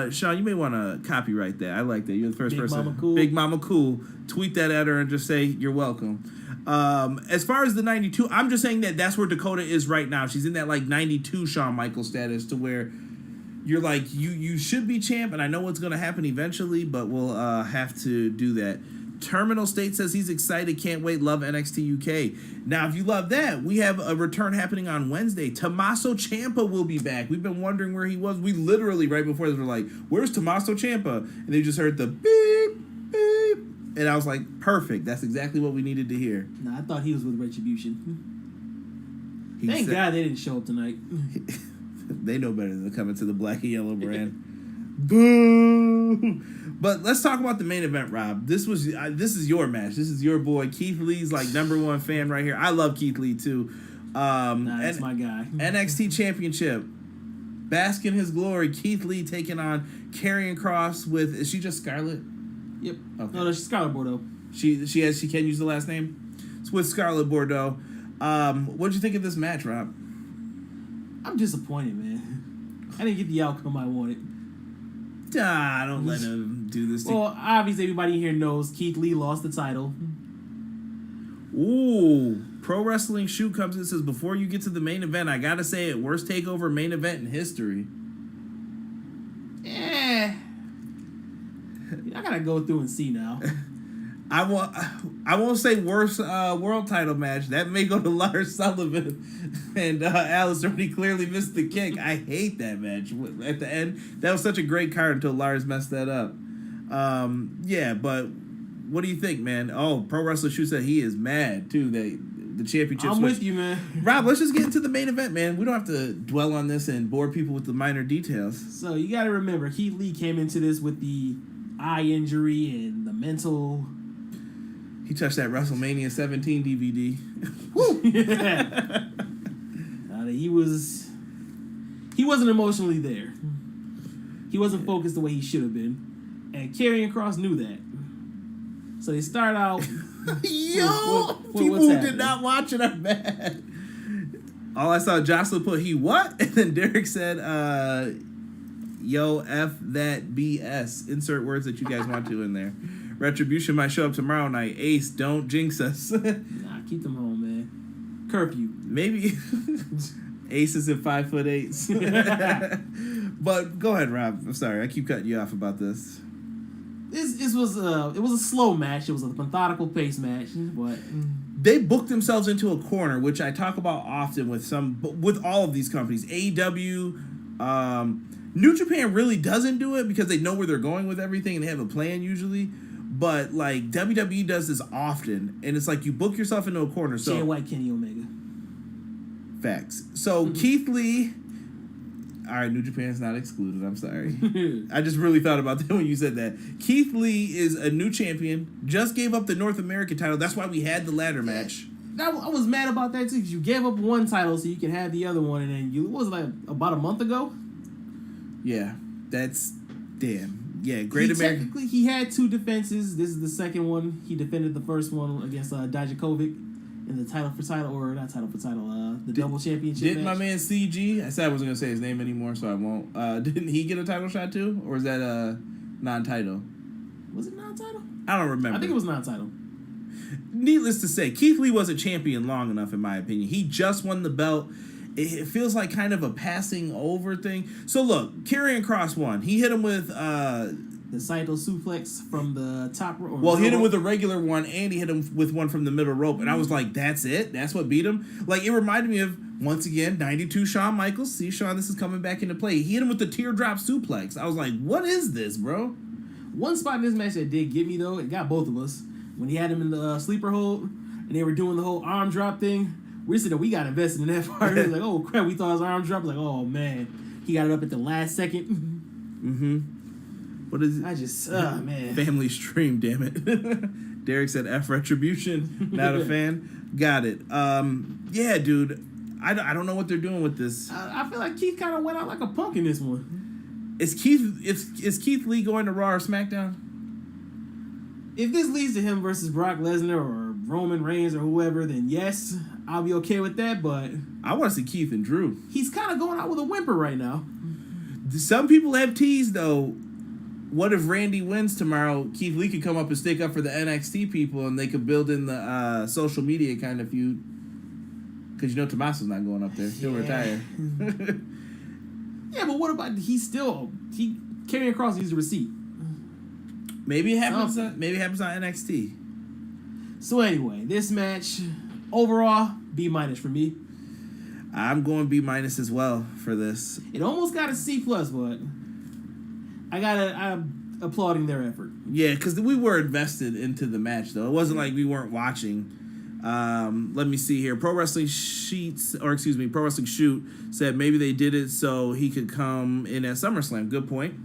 Sean, you may want to copyright that. I like that. You're the first person. Mama Cool. Big Mama Cool. Tweet that at her and just say, you're welcome. As far as the 92, I'm just saying that that's where Dakota is right now. She's in that, like, 92 Shawn Michaels status to where you're like, you should be champ, and I know what's going to happen eventually, but we'll have to do that. Terminal State says he's excited, can't wait, love NXT UK. Now, if you love that, we have a return happening on Wednesday. Tommaso Ciampa will be back. We've been wondering where he was. We literally, right before this, were like, where's Tommaso Ciampa? And they just heard the beep, beep. And I was like, perfect. That's exactly what we needed to hear. Nah, I thought he was with Retribution. Thank God they didn't show up tonight. They know better than coming to the black and yellow brand. Boo! But let's talk about the main event, Rob. This is your match. This is your boy Keith Lee's like #1 fan right here. I love Keith Lee too. That's my guy. NXT Championship. Bask in his glory. Keith Lee taking on Karrion Kross with, is she just Scarlett? Yep. Okay. No, she's Scarlett Bordeaux. She can use the last name. It's with Scarlett Bordeaux. What'd you think of this match, Rob? I'm disappointed, man. I didn't get the outcome I wanted. Don't let him do this. Well, obviously everybody here knows Keith Lee lost the title. Ooh, Pro Wrestling Shoot comes in and says, before you get to the main event, I gotta say it, worst takeover main event in history. I gotta go through and see now. I won't say worst world title match. That may go to Lars Sullivan and Alice already clearly missed the kick. I hate that match at the end. That was such a great card until Lars messed that up. Yeah, but what do you think, man? Oh, Pro Wrestler Shoe said he is mad too. The championship. I'm with you, man. Rob, let's just get into the main event, man. We don't have to dwell on this and bore people with the minor details. So you got to remember, Keith Lee came into this with the eye injury and the mental. He touched that WrestleMania 17 DVD. Woo! Yeah. He wasn't emotionally there. He wasn't focused the way he should have been, and Karrion Kross knew that. So they start out. People who did not watch it are mad. All I saw, Jocelyn put he what, and then Derek said, "Yo, f that BS." Insert words that you guys want to in there. Retribution might show up tomorrow night. Ace, don't jinx us. Nah, keep them home, man. Curfew. Maybe Ace is at 5'8". But go ahead, Rob. I'm sorry, I keep cutting you off about this. It was a slow match. It was a methodical pace match, but they booked themselves into a corner, which I talk about often with all of these companies. AEW, New Japan really doesn't do it because they know where they're going with everything and they have a plan usually. But like WWE does this often, and it's like you book yourself into a corner. So Jay White, Kenny Omega. Facts. So Keith Lee. All right, New Japan's not excluded. I'm sorry. I just really thought about that when you said that. Keith Lee is a new champion. Just gave up the North American title. That's why we had the ladder match. I was mad about that too because you gave up one title so you can have the other one, and then what was it, like about a month ago? Yeah, that's damn. Yeah, Great American. Technically, he had 2 defenses. This is the second one. He defended the first one against Dijakovic in the double championship Didn't match. my man CG? I said I wasn't gonna say his name anymore, so I won't. Didn't he get a title shot too, or is that a non-title? Was it non-title? I don't remember. I think it was non-title. Needless to say, Keith Lee wasn't champion long enough, in my opinion. He just won the belt. It feels like kind of a passing over thing. So look, Karrion Kross won. He hit him with the Saito suplex from the top rope. Well, hit him with a regular one, and he hit him with one from the middle rope. And I was like, that's it? That's what beat him? Like, it reminded me of, once again, 92 Shawn Michaels. See, Shawn, this is coming back into play. He hit him with the teardrop suplex. I was like, what is this, bro? One spot in this match that did get me, though, it got both of us. When he had him in the sleeper hold, and they were doing the whole arm drop thing, we said that we got invested in that part. We was like, oh, crap, we thought his arm dropped. Like, oh, man. He got it up at the last second. Mm-hmm. What is it? Man. Family stream, damn it. Derek said F Retribution. Not a fan. Got it. Yeah, dude. I don't know what they're doing with this. I feel like Keith kind of went out like a punk in this one. Is Keith Lee going to Raw or SmackDown? If this leads to him versus Brock Lesnar or Roman Reigns or whoever, then yes, I'll be okay with that. But I want to see Keith and Drew. He's kind of going out with a whimper right now. Some people have teased, though, what if Randy wins tomorrow? Keith Lee could come up and stick up for the NXT people, and they could build in the social media kind of feud. Because you know Tommaso's not going up there. He'll retire. Yeah, but what about Karrion Kross needs a receipt. Maybe it happens. Maybe it happens on NXT. So anyway, this match overall B- for me. I'm going B- as well for this. It almost got a C+, but I'm applauding their effort. Yeah, because we were invested into the match, though. It wasn't like we weren't watching. Let me see here. Pro Wrestling Shoot said maybe they did it so he could come in at SummerSlam. Good point.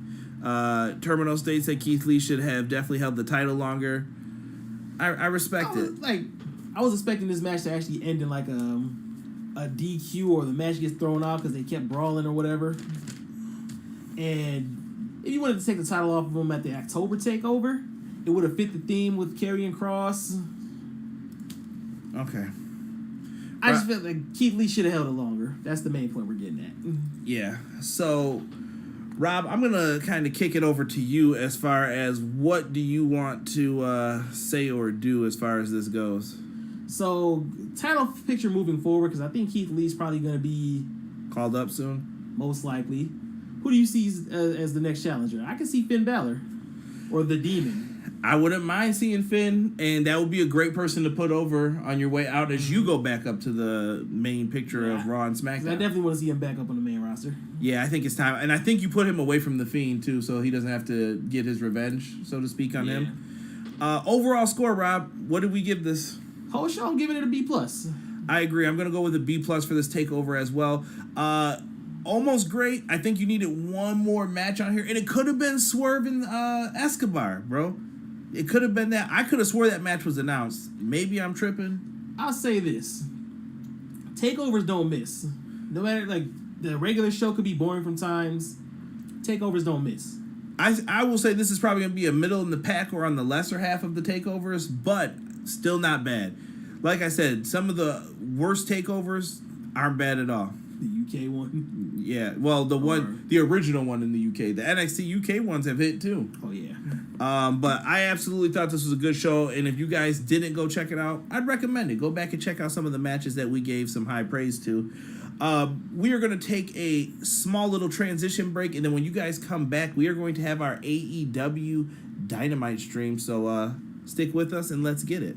Terminal states that Keith Lee should have definitely held the title longer. I respect it. I was expecting this match to actually end in like a DQ or the match gets thrown out because they kept brawling or whatever. And if you wanted to take the title off of them at the October takeover, it would have fit the theme with Karrion and Kross. Okay. I just felt like Keith Lee should have held it longer. That's the main point we're getting at. Yeah. So, Rob, I'm going to kind of kick it over to you as far as what do you want to say or do as far as this goes? So, title picture moving forward, because I think Keith Lee's probably going to be called up soon. Most likely. Who do you see as the next challenger? I can see Finn Balor or the Demon. I wouldn't mind seeing Finn, and that would be a great person to put over on your way out as you go back up to the main picture of Raw and SmackDown. I definitely want to see him back up on the main roster. Yeah, I think it's time. And I think you put him away from The Fiend, too, so he doesn't have to get his revenge, so to speak, on him. Overall score, Rob, what did we give this? Whole show, I'm giving it a B+. I agree. I'm going to go with a B+ for this takeover as well. Almost great. I think you needed one more match on here, and it could have been Swerve and Escobar, bro. It could have been that. I could have swore that match was announced. Maybe I'm tripping. I'll say this. Takeovers don't miss. No matter, like, the regular show could be boring from times. Takeovers don't miss. I will say this is probably going to be a middle in the pack or on the lesser half of the takeovers, but still not bad. Like I said, some of the worst takeovers aren't bad at all. The UK one? Yeah, well, the original one in the UK. The NXT UK ones have hit too. Oh, yeah. But I absolutely thought this was a good show, and if you guys didn't go check it out, I'd recommend it. Go back and check out some of the matches that we gave some high praise to. We are going to take a small little transition break, and then when you guys come back, we are going to have our AEW Dynamite stream. So stick with us and let's get it.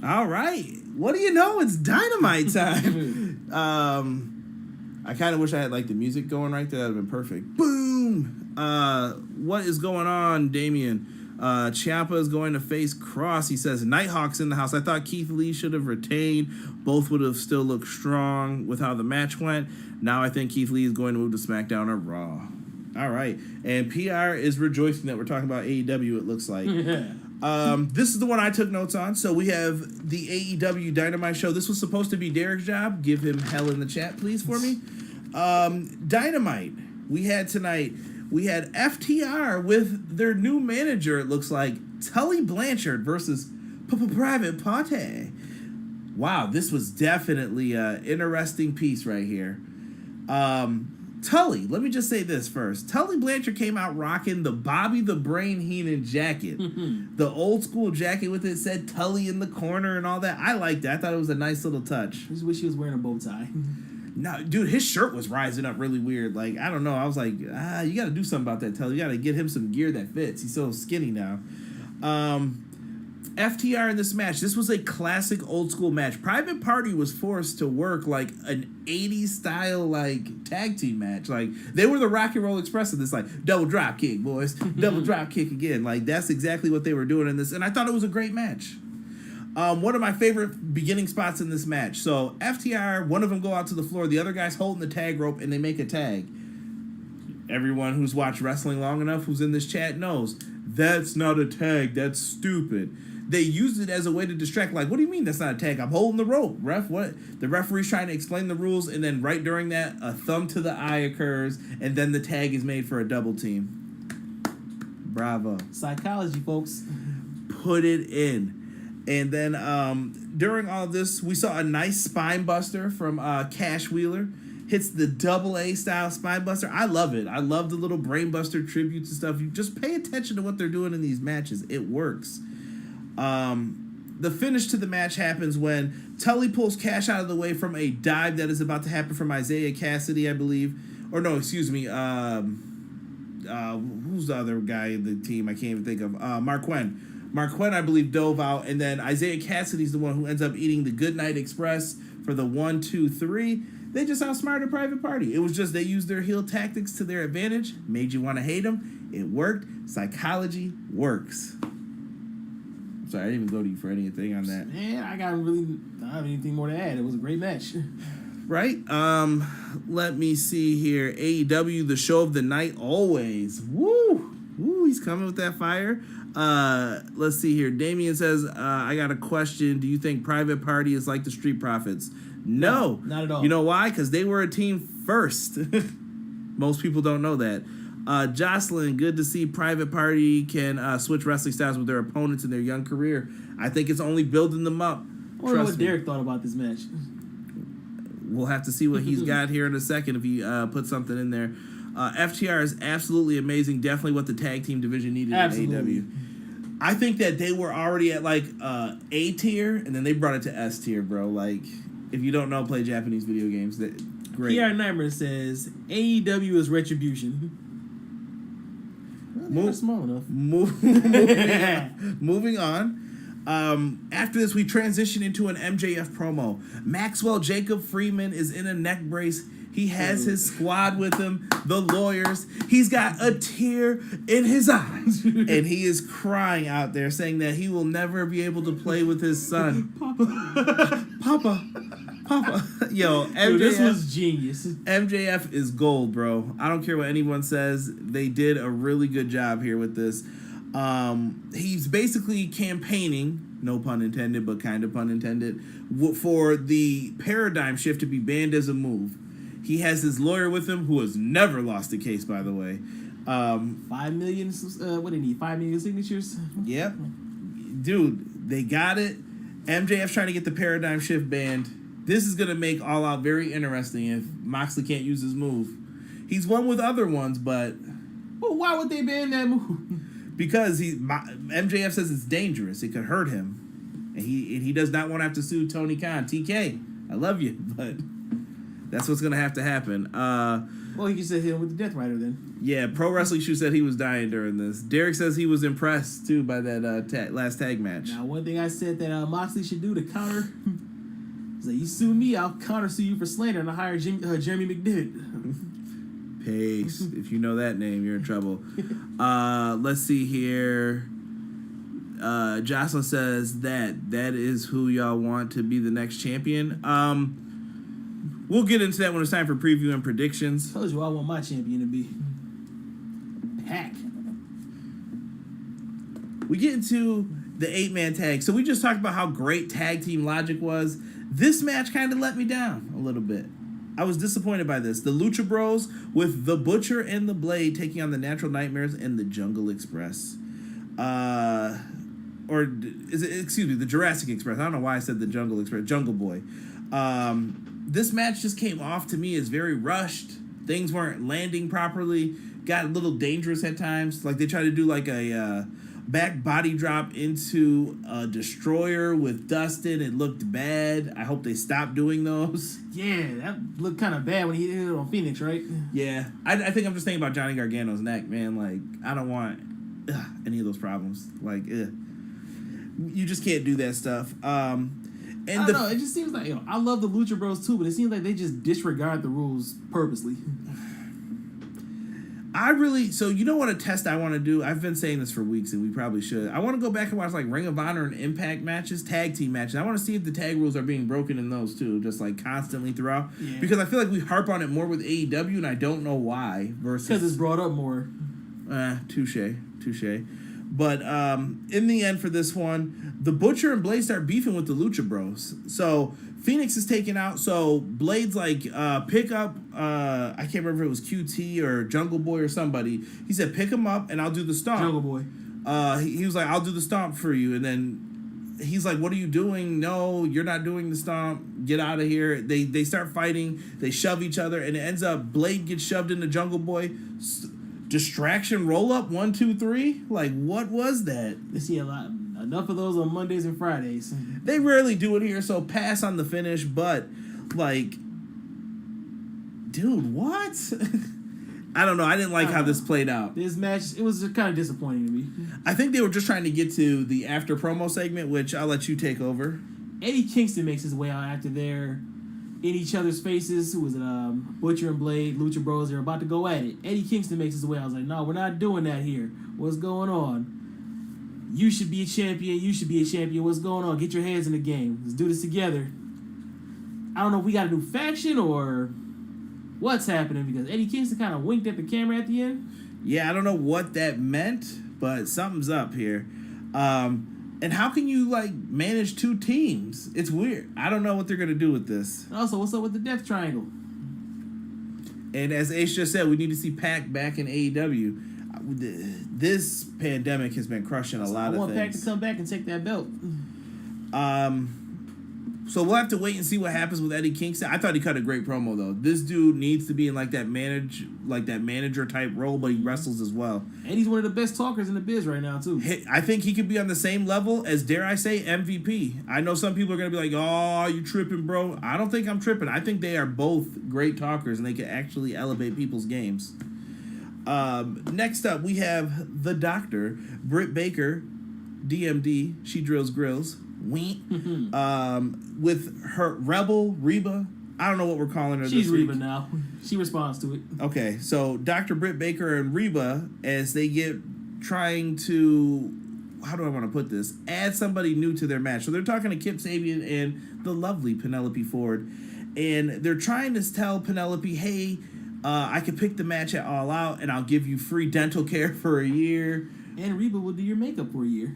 All right. What do you know? It's Dynamite time. I kind of wish I had like the music going right there. That would have been perfect. Boom. What is going on, Damien? Ciampa is going to face Kross. He says Nighthawk's in the house. I thought Keith Lee should have retained. Both would have still looked strong with how the match went. Now I think Keith Lee is going to move to SmackDown or Raw. All right. And PR is rejoicing that we're talking about AEW, it looks like. This is the one I took notes on. So we have the AEW Dynamite show. This was supposed to be Derek's job. Give him hell in the chat, please, for me. Dynamite. We had tonight. We had FTR with their new manager, it looks like, Tully Blanchard versus Private Party. Wow, this was definitely an interesting piece right here. Tully, let me just say this first. Tully Blanchard came out rocking the Bobby the Brain Heenan jacket. The old school jacket with it said Tully in the corner and all that. I liked that. I thought it was a nice little touch. I just wish he was wearing a bow tie. No, dude, his shirt was rising up really weird. Like, I don't know. I was like, you got to do something about that, Tully. You got to get him some gear that fits. He's so skinny now. FTR in this match. This was a classic old school match. Private Party was forced to work like an 80s style like tag team match. Like they were the Rock and Roll Express of this, like double drop kick, boys, double drop kick again. Like that's exactly what they were doing in this, and I thought it was a great match. One of my favorite beginning spots in this match. So FTR, one of them go out to the floor, the other guy's holding the tag rope, and they make a tag. Everyone who's watched wrestling long enough, who's in this chat, knows that's not a tag. That's stupid. They used it as a way to distract. Like, what do you mean that's not a tag? I'm holding the rope, ref. What? The referee's trying to explain the rules, and then right during that, a thumb to the eye occurs, and then the tag is made for a double team. Bravo. Psychology, folks. Put it in. And then during all this, we saw a nice spine buster from Cash Wheeler. Hits the AA style spine buster. I love it. I love the little brain buster tributes and stuff. You just pay attention to what they're doing in these matches. It works. The finish to the match happens when Tully pulls Cash out of the way from a dive that is about to happen from Isaiah Cassidy, I believe. Or no, excuse me. Who's the other guy in the team? I can't even think of. Marquand. Marquand, I believe, dove out, and then Isaiah Cassidy's the one who ends up eating the Goodnight Express for the 1, 2, 3. They just outsmarted Private Party. It was just they used their heel tactics to their advantage, made you want to hate them. It worked. Psychology works. Sorry, I didn't even go to you for anything on that. Man, I don't have anything more to add. It was a great match. Right? Let me see here. AEW, the show of the night, always. Woo! Woo, he's coming with that fire. Let's see here. Damien says, I got a question. Do you think Private Party is like the Street Profits? No. Not at all. You know why? Because they were a team first. Most people don't know that. Jocelyn, good to see Private Party can switch wrestling styles with their opponents in their young career. I think it's only building them up. I wonder what Derek thought about this match. We'll have to see what he's got here in a second if he puts something in there. FTR is absolutely amazing. Definitely what the tag team division needed in AEW. I think that they were already at like A tier, and then they brought it to S tier, bro. Like, if you don't know, play Japanese video games. Great. PR Nightmare says AEW is retribution. Well, small enough. Moving on. After this, we transition into an MJF promo. Maxwell Jacob Freeman is in a neck brace. He has his squad with him, the lawyers. He's got a tear in his eyes, and he is crying out there, saying that he will never be able to play with his son. Papa. Yo, MJF, dude, this was genius. MJF is gold, bro. I don't care what anyone says. They did a really good job here with this. He's basically campaigning, no pun intended, but kind of pun intended, for the paradigm shift to be banned as a move. He has his lawyer with him, who has never lost a case, by the way. 5 million, what do you need, 5 million signatures? Yep. Dude, they got it. MJF's trying to get the paradigm shift banned. This is going to make All Out very interesting if Moxley can't use his move. He's won with other ones, but... Well, why would they ban that move? Because MJF says it's dangerous. It could hurt him. And he does not want to have to sue Tony Khan. TK, I love you, but that's what's going to have to happen. Well, he can sit here with the Death Rider then. Yeah, Pro Wrestling Shoe said he was dying during this. Derek says he was impressed, too, by that last tag match. Now, one thing I said that Moxley should do to counter... is that you sue me, I'll counter sue you for slander and I'll hire Jeremy McDivitt. Pace. If you know that name, you're in trouble. Let's see here. Jocelyn says that is who y'all want to be the next champion. We'll get into that when it's time for preview and predictions. I told you I want my champion to be Pac. We get into the 8-man tag. So we just talked about how great tag team logic was. This match kind of let me down a little bit. I was disappointed by this. The Lucha Bros with the Butcher and the Blade taking on the Natural Nightmares and the Jungle Express. The Jurassic Express. I don't know why I said the Jungle Express. Jungle Boy. This match just came off to me as very rushed. Things weren't landing properly. Got a little dangerous at times. Like they tried to do like a back body drop into a destroyer with Dustin. It looked bad. I hope they stop doing those. Yeah, that looked kind of bad when he hit it on Phoenix, right? Yeah. I think I'm just thinking about Johnny Gargano's neck, man. Like, I don't want any of those problems. Like, you just can't do that stuff. I don't know. It just seems like, I love the Lucha Bros too, but it seems like they just disregard the rules purposely. So you know what a test I want to do? I've been saying this for weeks, and we probably should. I want to go back and watch like Ring of Honor and Impact matches, tag team matches. I want to see if the tag rules are being broken in those too, just like constantly throughout. Yeah. Because I feel like we harp on it more with AEW, and I don't know why. Versus because it's brought up more. Touche. But in the end for this one, the Butcher and Blade start beefing with the Lucha Bros. So Phoenix is taken out. So Blade's like, pick up, I can't remember if it was QT or Jungle Boy or somebody. He said, pick him up and I'll do the stomp. Jungle Boy. He was like, I'll do the stomp for you. And then he's like, what are you doing? No, you're not doing the stomp. Get out of here. They start fighting. They shove each other. And it ends up Blade gets shoved into Jungle Boy. Distraction roll up 1, 2, 3. Like, what was that? They see enough of those on Mondays and Fridays. They rarely do it here, so pass on the finish. But like, dude, what? I don't know. I didn't like how this played out. This match, it was kind of disappointing to me. I think they were just trying to get to the after promo segment, which I'll let you take over. Eddie Kingston makes his way out after they're in each other's faces. Who was it? Butcher and Blade, Lucha Bros. They're about to go at it. Eddie Kingston makes his way. I was like, no, we're not doing that here. What's going on? You should be a champion. You should be a champion. What's going on? Get your hands in the game. Let's do this together. I don't know if we got a new faction or what's happening because Eddie Kingston kind of winked at the camera at the end. Yeah, I don't know what that meant, but something's up here. And how can you, like, manage two teams? It's weird. I don't know what they're going to do with this. Also, what's up with the Death Triangle? And as Ace just said, we need to see Pac back in AEW. This pandemic has been crushing a lot of things. I want Pac to come back and take that belt. So we'll have to wait and see what happens with Eddie Kingston. I thought he cut a great promo though. This dude needs to be in like that manager type role, but he wrestles as well. And he's one of the best talkers in the biz right now too. I think he could be on the same level as, dare I say, MVP. I know some people are gonna be like, "Oh, you tripping, bro?" I don't think I'm tripping. I think they are both great talkers and they can actually elevate people's games. Next up, we have the Doctor, Britt Baker, DMD. She drills grills. With her Rebel Reba. I don't know what we're calling her. She's this week. Reba now. She responds to it. Okay, so Dr. Britt Baker and Reba, as they get trying to, how do I want to put this? Add somebody new to their match. So they're talking to Kip Sabian and the lovely Penelope Ford, and they're trying to tell Penelope, hey, I can pick the match at All Out, and I'll give you free dental care for a year. And Reba will do your makeup for a year.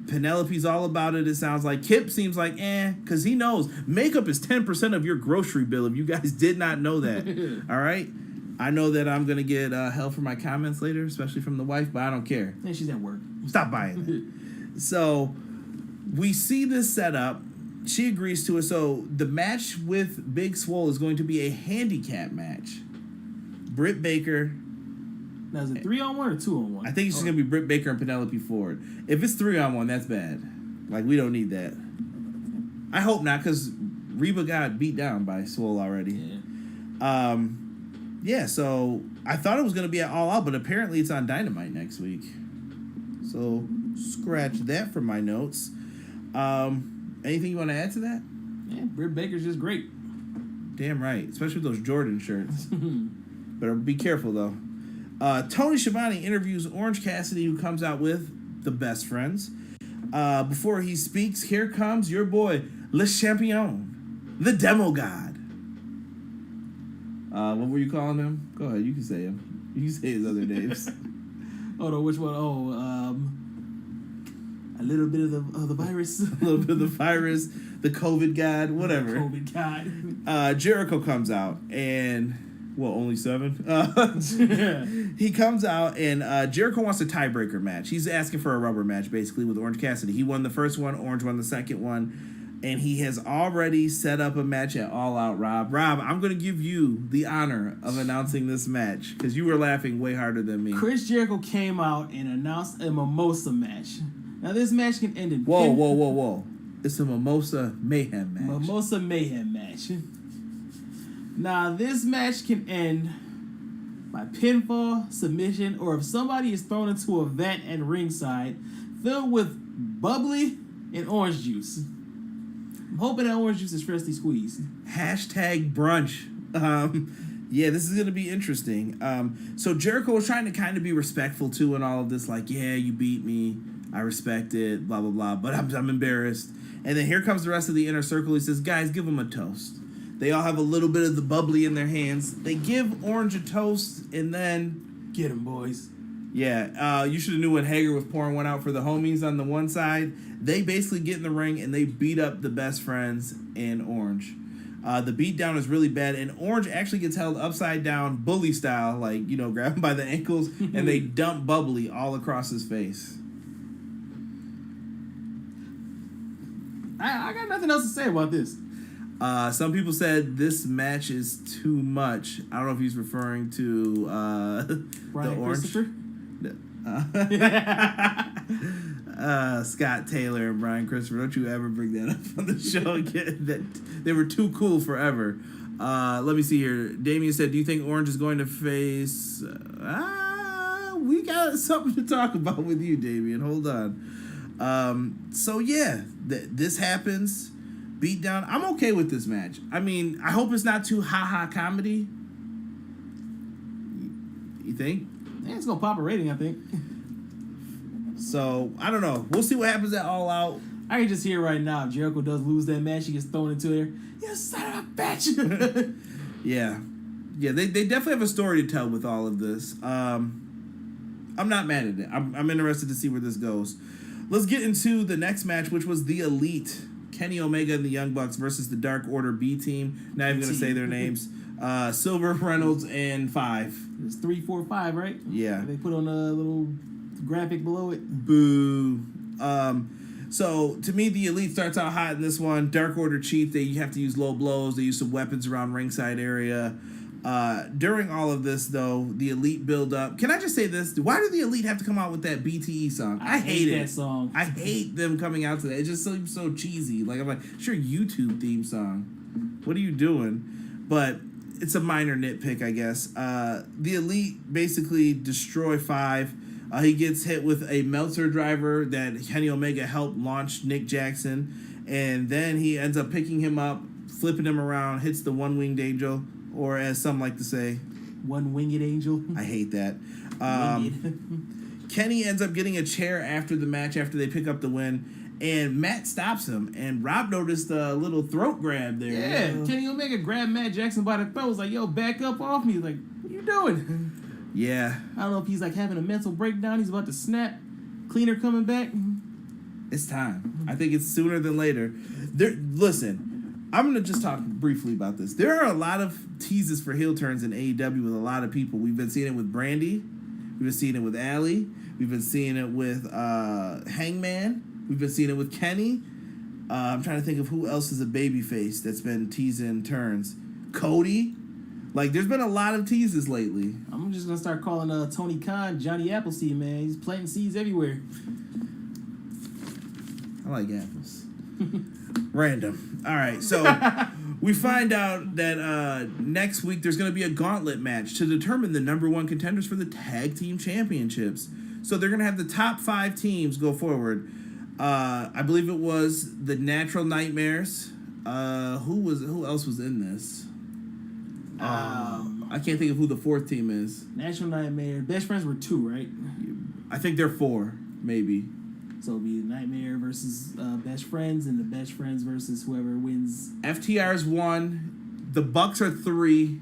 Penelope's all about it, it sounds like. Kip seems like, because he knows makeup is 10% of your grocery bill if you guys did not know that. All right? I know that I'm going to get hell for my comments later, especially from the wife, but I don't care. And she's at work. Stop buying that. So we see this set up. She agrees to it. So the match with Big Swole is going to be a handicap match. Britt Baker. Now, is it 3-on-1 or 2-on-1? I think it's just going to be Britt Baker and Penelope Ford. If it's 3-on-1, that's bad. Like, we don't need that. I hope not, because Reba got beat down by Swole already. Yeah. So I thought it was going to be at All Out, but apparently it's on Dynamite next week. So scratch that from my notes. Anything you want to add to that? Yeah, Britt Baker's just great. Damn right, especially with those Jordan shirts. Better be careful, though. Tony Schiavone interviews Orange Cassidy, who comes out with the Best Friends. Before he speaks, here comes your boy, Le Champion, the Demo God. What were you calling him? Go ahead, you can say him. You can say his other names. Oh, no, which one? Oh, a little bit of the virus. A little bit of the virus, the COVID God, whatever. The COVID God. Jericho comes out and... Well, only 7. He comes out, and Jericho wants a tiebreaker match. He's asking for a rubber match, basically, with Orange Cassidy. He won the first one, Orange won the second one, and he has already set up a match at All Out, Rob. Rob, I'm going to give you the honor of announcing this match, because you were laughing way harder than me. Chris Jericho came out and announced a Mimosa match. Now, this match can end in... Whoa. It's a Mimosa Mayhem match. Mimosa Mayhem match. Now, this match can end by pinfall, submission, or if somebody is thrown into a vat at ringside filled with bubbly and orange juice. I'm hoping that orange juice is freshly squeezed. Hashtag brunch. Yeah, this is going to be interesting. So Jericho was trying to kind of be respectful, too, in all of this. Like, yeah, you beat me. I respect it, blah, blah, blah. But I'm embarrassed. And then here comes the rest of the inner circle. He says, guys, give him a toast. They all have a little bit of the bubbly in their hands. They give Orange a toast, and then... Get him, boys. Yeah, you should have knew when Hager was pouring one out for the homies on the one side. They basically get in the ring, and they beat up the Best Friends in Orange. The beatdown is really bad, and Orange actually gets held upside down, bully style, like, grab him by the ankles, and they dump bubbly all across his face. I got nothing else to say about this. Some people said this match is too much. I don't know if he's referring to Brian the Orange. Christopher? Scott Taylor and Brian Christopher. Don't you ever bring that up on the show again. That they were too cool forever. Let me see here. Damien said, do you think Orange is going to face... we got something to talk about with you, Damien. Hold on. So, yeah, this happens. Beatdown. I'm okay with this match. I mean, I hope it's not too ha-ha comedy. You think? Yeah, it's going to pop a rating, I think. So, I don't know. We'll see what happens at All Out. I can just hear right now, if Jericho does lose that match, he gets thrown into there. You son of a bitch! Yeah. Yeah, they definitely have a story to tell with all of this. I'm not mad at it. I'm interested to see where this goes. Let's get into the next match, which was the Elite. Kenny Omega and the Young Bucks versus the Dark Order B team. Not even going to say their names. Silver, Reynolds, and 5. It's 3, 4, 5, right? Yeah. They put on a little graphic below it. Boo. So, to me, the Elite starts out hot in this one. Dark Order cheap. They have to use low blows. They use some weapons around ringside area. During all of this, though, the Elite build up. Can I just say this? Why do the Elite have to come out with that BTE song? I hate it. That song. I hate them coming out to that. It just seems so cheesy. Like, I'm like, sure, YouTube theme song. What are you doing? But it's a minor nitpick, I guess. The Elite basically destroy 5. He gets hit with a Meltzer driver that Kenny Omega helped launch Nick Jackson. And then he ends up picking him up, flipping him around, hits the one-winged angel, or as some like to say, one-winged angel. I hate that. Kenny ends up getting a chair after the match after they pick up the win. And Matt stops him. And Rob noticed a little throat grab there. Yeah, Kenny Omega grabbed Matt Jackson by the throat. Was like, yo, back up off me. He's like, what you doing? Yeah. I don't know if he's like having a mental breakdown. He's about to snap. Cleaner coming back. It's time. I think it's sooner than later. Listen, I'm going to just talk briefly about this. There are a lot of teases for heel turns in AEW with a lot of people. We've been seeing it with Brandy. We've been seeing it with Allie. We've been seeing it with Hangman. We've been seeing it with Kenny. I'm trying to think of who else is a babyface that's been teasing turns. Cody. Like, there's been a lot of teases lately. I'm just going to start calling Tony Khan Johnny Appleseed, man. He's planting seeds everywhere. I like apples. Random. All right, so we find out that next week there's going to be a gauntlet match to determine the number 1 contenders for the Tag Team Championships. So they're going to have the top 5 teams go forward. I believe it was the Natural Nightmares. Who else was in this? I can't think of who the 4th team is. Natural Nightmare. Best Friends were 2, right? I think they're 4, maybe. So it'll be Nightmare versus Best Friends, and the Best Friends versus whoever wins. FTR's 1. The Bucks are 3.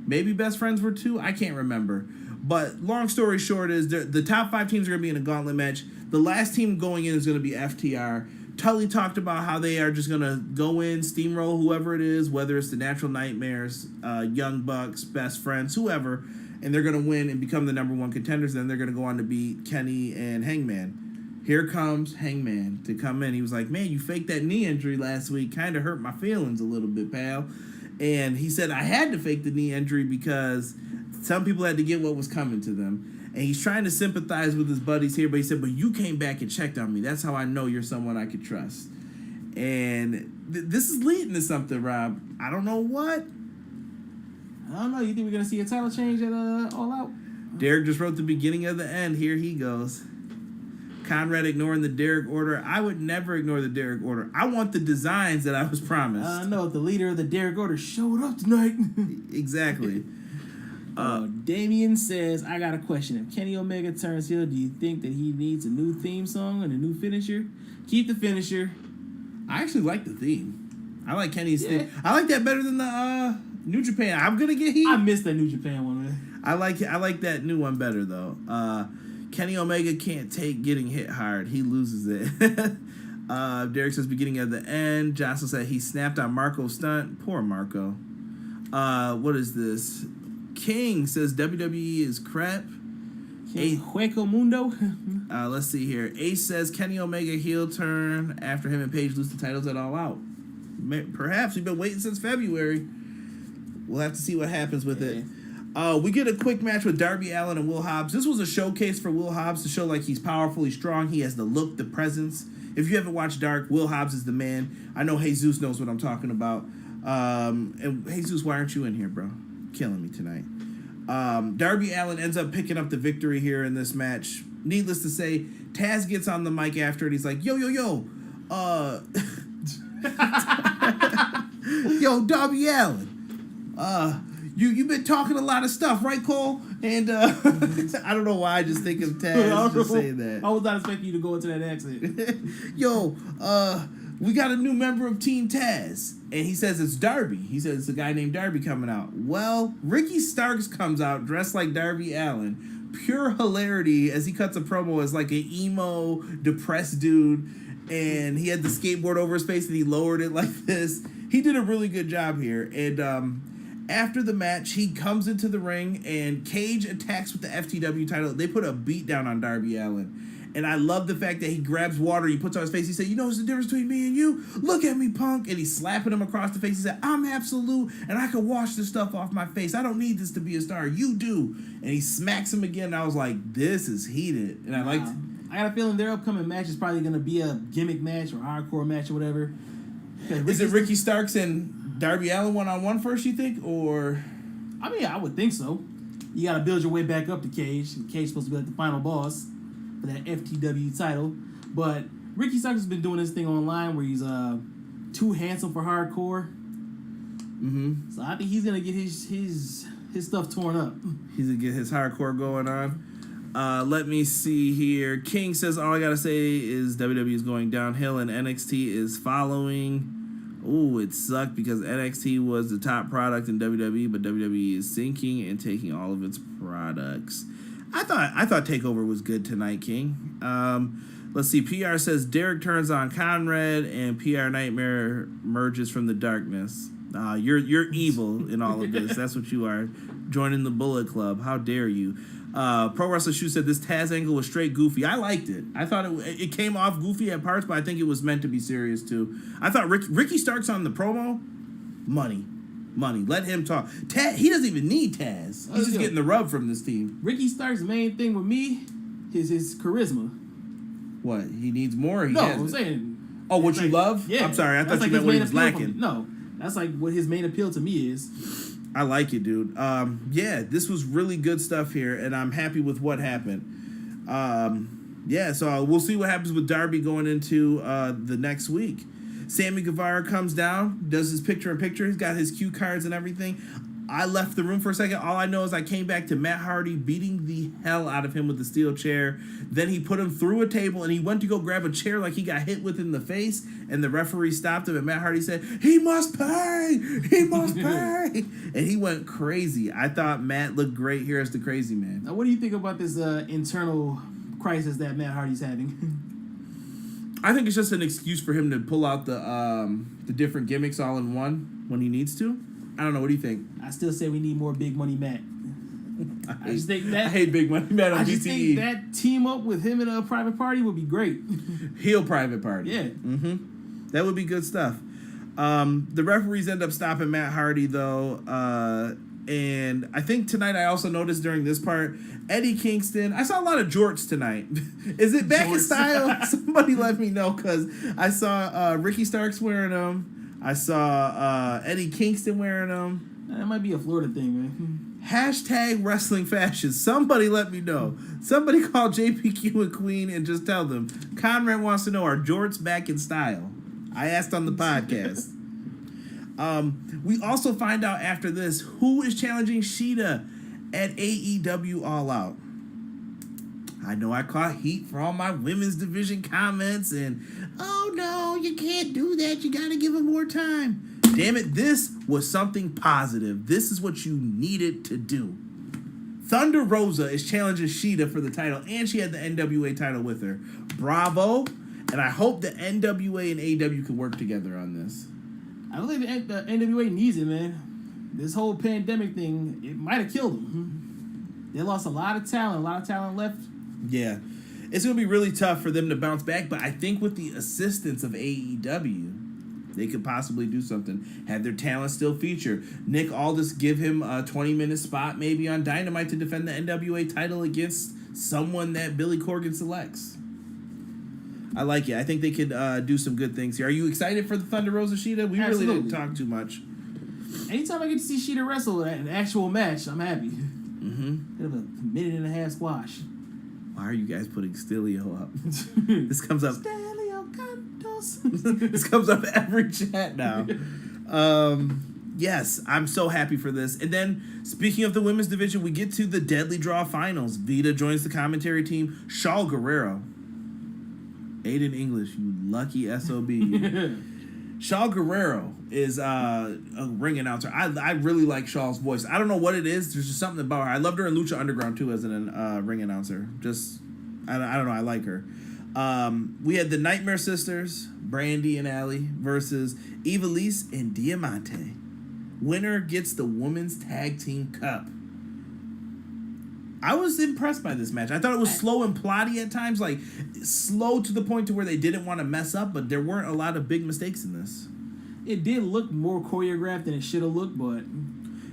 Maybe Best Friends were 2. I can't remember. But long story short is the top 5 teams are going to be in a gauntlet match. The last team going in is going to be FTR. Tully talked about how they are just going to go in, steamroll whoever it is, whether it's the Natural Nightmares, Young Bucks, Best Friends, whoever, and they're going to win and become the number 1 contenders. Then they're going to go on to beat Kenny and Hangman. Here comes Hangman to come in. He was like, man, you faked that knee injury last week. Kind of hurt my feelings a little bit, pal. And he said, I had to fake the knee injury because some people had to get what was coming to them. And he's trying to sympathize with his buddies here, but he said, but you came back and checked on me. That's how I know you're someone I could trust. And this is leading to something, Rob. I don't know what. I don't know. You think we're going to see a title change at All Out? Derek just wrote the beginning of the end. Here he goes. Conrad ignoring the Derek order. I would never ignore the Derek order. I want the designs that I was promised. No, the leader of the Derek order showed up tonight. Exactly. Damien says, I got a question. If Kenny Omega turns heel, do you think that he needs a new theme song and a new finisher? Keep the finisher. I actually like the theme. I like Kenny's theme. I like that better than the New Japan. I'm gonna get heat. I missed that New Japan one, man. I like that new one better though. Kenny Omega can't take getting hit hard. He loses it. Derek says beginning of the end. Jocelyn said he snapped on Marco's stunt. Poor Marco. What is this? King says WWE is crap. Hueco Mundo. Let's see here. Ace says Kenny Omega heel turn after him and Paige lose the titles at All Out. Perhaps we've been waiting since February. We'll have to see what happens with it. We get a quick match with Darby Allin and Will Hobbs. This was a showcase for Will Hobbs to show like he's powerful, he's strong, he has the look, the presence. If you haven't watched Dark, Will Hobbs is the man. I know Jesus knows what I'm talking about. And Jesus, why aren't you in here, bro? Killing me tonight. Darby Allin ends up picking up the victory here in this match. Needless to say, Taz gets on the mic after it. He's like, yo, yo, Darby Allin. you've been talking a lot of stuff, right, Cole? And I don't know why I just think of Taz just saying that. I was not expecting you to go into that accent. Yo, we got a new member of Team Taz. And he says it's Darby. He says it's a guy named Darby coming out. Well, Ricky Starks comes out dressed like Darby Allin. Pure hilarity as he cuts a promo as like an emo, depressed dude. And he had the skateboard over his face and he lowered it like this. He did a really good job here. And after the match, he comes into the ring and Cage attacks with the FTW title. They put a beat down on Darby Allin. And I love the fact that he grabs water, he puts on his face, he said, you know what's the difference between me and you? Look at me, punk. And he's slapping him across the face. He said, I'm absolute, and I can wash this stuff off my face. I don't need this to be a star. You do. And he smacks him again, and I was like, this is heated. And I liked I got a feeling their upcoming match is probably going to be a gimmick match or hardcore match or whatever. Is it Ricky Starks and Darby Allin one-on-one first, you think? Or? I mean, I would think so. You got to build your way back up to Cage. Cage's supposed to be like the final boss for that FTW title. But Ricky Starks has been doing this thing online where he's too handsome for hardcore. Mm-hmm. So I think he's going to get his stuff torn up. He's going to get his hardcore going on. Let me see here. King says, all I got to say is WWE is going downhill and NXT is following. Ooh, it sucked because NXT was the top product in WWE, but WWE is sinking and taking all of its products. I thought TakeOver was good tonight, King. Let's see. PR says Derek turns on Conrad and PR Nightmare merges from the darkness. You're evil in all of this. That's what you are. Joining the Bullet Club. How dare you? Pro Wrestler Shoe said this Taz angle was straight goofy. I liked it. I thought it came off goofy at parts, but I think it was meant to be serious too. I thought Ricky Starks on the promo, money. Let him talk. Taz, he doesn't even need Taz. He's just getting the rub from this team. Ricky Starks' main thing with me is his charisma. What? He needs more? I'm saying. Oh, what you love? Yeah. I'm sorry. I thought like you meant what he was lacking. No, that's like what his main appeal to me is. I like it, dude. Yeah, this was really good stuff here, and I'm happy with what happened. Yeah, so we'll see what happens with Darby going into the next week. Sammy Guevara comes down, does his picture-in-picture. He's got his cue cards and everything. I left the room for a second. All I know is I came back to Matt Hardy beating the hell out of him with the steel chair. Then he put him through a table, and he went to go grab a chair like he got hit with in the face, and the referee stopped him, and Matt Hardy said, he must pay! He must pay! And he went crazy. I thought Matt looked great here as the crazy man. Now, what do you think about this internal crisis that Matt Hardy's having? I think it's just an excuse for him to pull out the different gimmicks all in one when he needs to. I don't know. What do you think? I still say we need more Big Money Matt. I just think that I hate Big Money Matt on BTE. I just think that team up with him in a private party would be great. Heel private party. Yeah. Mm-hmm. That would be good stuff. The referees end up stopping Matt Hardy, though. And I think tonight I also noticed during this part, Eddie Kingston. I saw a lot of jorts tonight. Is it back in style? Somebody let me know, because I saw Ricky Starks wearing them. I saw Eddie Kingston wearing them. That might be a Florida thing, man. Hashtag wrestling fashion. Somebody let me know. Somebody call JPQ and Queen and just tell them. Conrad wants to know, are jorts back in style? I asked on the podcast. We also find out after this who is challenging Shida at AEW All Out. I know I caught heat for all my women's division comments and, oh no, you can't do that. You got to give him more time. Damn it, this was something positive. This is what you needed to do. Thunder Rosa is challenging Shida for the title, and she had the NWA title with her. Bravo, and I hope the NWA and AEW can work together on this. I believe the NWA needs it, man. This whole pandemic thing, it might have killed them. They lost a lot of talent left. Yeah. It's going to be really tough for them to bounce back, but I think with the assistance of AEW, they could possibly do something. Have their talent still feature. Nick Aldis, give him a 20-minute spot maybe on Dynamite to defend the NWA title against someone that Billy Corgan selects. I like it. I think they could do some good things here. Are you excited for the Thunder Rosa Shida? We Absolutely. really didn't talk too much. Anytime I get to see Shida wrestle an actual match, I'm happy. Mm-hmm. Have a minute and a half squash. Why are you guys putting Stelio up? This comes up. Stelio Cantos. This comes up every chat now. Yes, I'm so happy for this. And then, speaking of the women's division, we get to the Deadly Draw Finals. Vita joins the commentary team. Shaw Guerrero. Aiden English, you lucky SOB. Shaw Guerrero is a ring announcer. I really like Shaw's voice. I don't know what it is. There's just something about her. I loved her in Lucha Underground, too, as a ring announcer. Just, I don't know. I like her. We had the Nightmare Sisters, Brandy and Allie, versus Ivelisse and Diamante. Winner gets the Women's Tag Team Cup. I was impressed by this match. I thought it was slow and plotty at times, like slow to the point to where they didn't want to mess up, but there weren't a lot of big mistakes in this. It did look more choreographed than it should have looked, but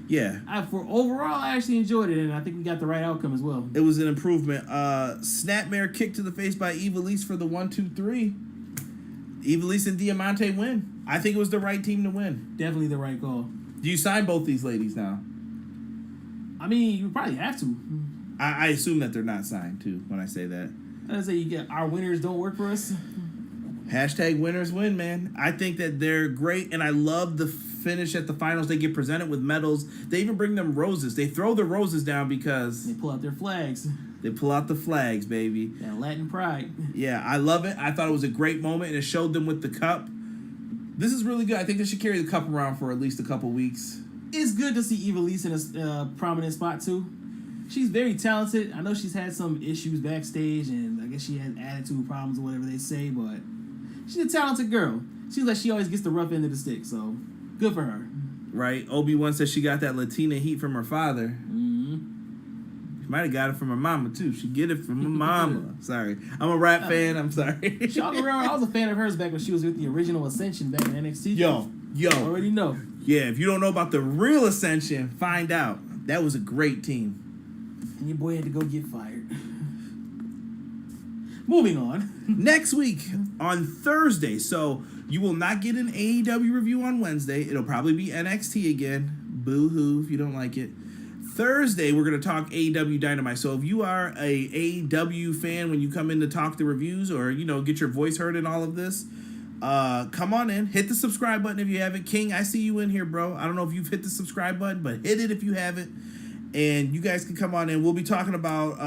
yeah. Overall, I actually enjoyed it, and I think we got the right outcome as well. It was an improvement. Snapmare kick to the face by Ivelisse for the 1-2-3. Ivelisse and Diamante win. I think it was the right team to win. Definitely the right call. Do you sign both these ladies now? I mean, you probably have to. I assume that they're not signed, too, when I say that. I say you get our winners don't work for us. Hashtag winners win, man. I think that they're great, and I love the finish at the finals. They get presented with medals. They even bring them roses. They throw the roses down because... They pull out their flags. They pull out the flags, baby. That Latin pride. Yeah, I love it. I thought it was a great moment, and it showed them with the cup. This is really good. I think they should carry the cup around for at least a couple weeks. It's good to see Ivelisse in a prominent spot, too. She's very talented. I know she's had some issues backstage, and I guess she had attitude problems or whatever they say, but she's a talented girl. Seems like she always gets the rough end of the stick, so good for her. Right. Obi-Wan says she got that Latina heat from her father. Mm-hmm. She might have got it from her mama, too. She get it from her mama. Sorry. I'm a rap fan. I'm sorry. Shaw Guerrero, I was a fan of hers back when she was with the original Ascension back in NXT. Yo. I already know. Yeah, if you don't know about the real Ascension, find out. That was a great team. And your boy had to go get fired. Moving on. Next week, on Thursday, so you will not get an AEW review on Wednesday. It'll probably be NXT again. Boo-hoo if you don't like it. Thursday, we're going to talk AEW Dynamite. So if you are a AEW fan when you come in to talk the reviews or, get your voice heard in all of this, come on in. Hit the subscribe button if you haven't. King, I see you in here, bro. I don't know if you've hit the subscribe button, but hit it if you haven't. And you guys can come on in. We'll be talking about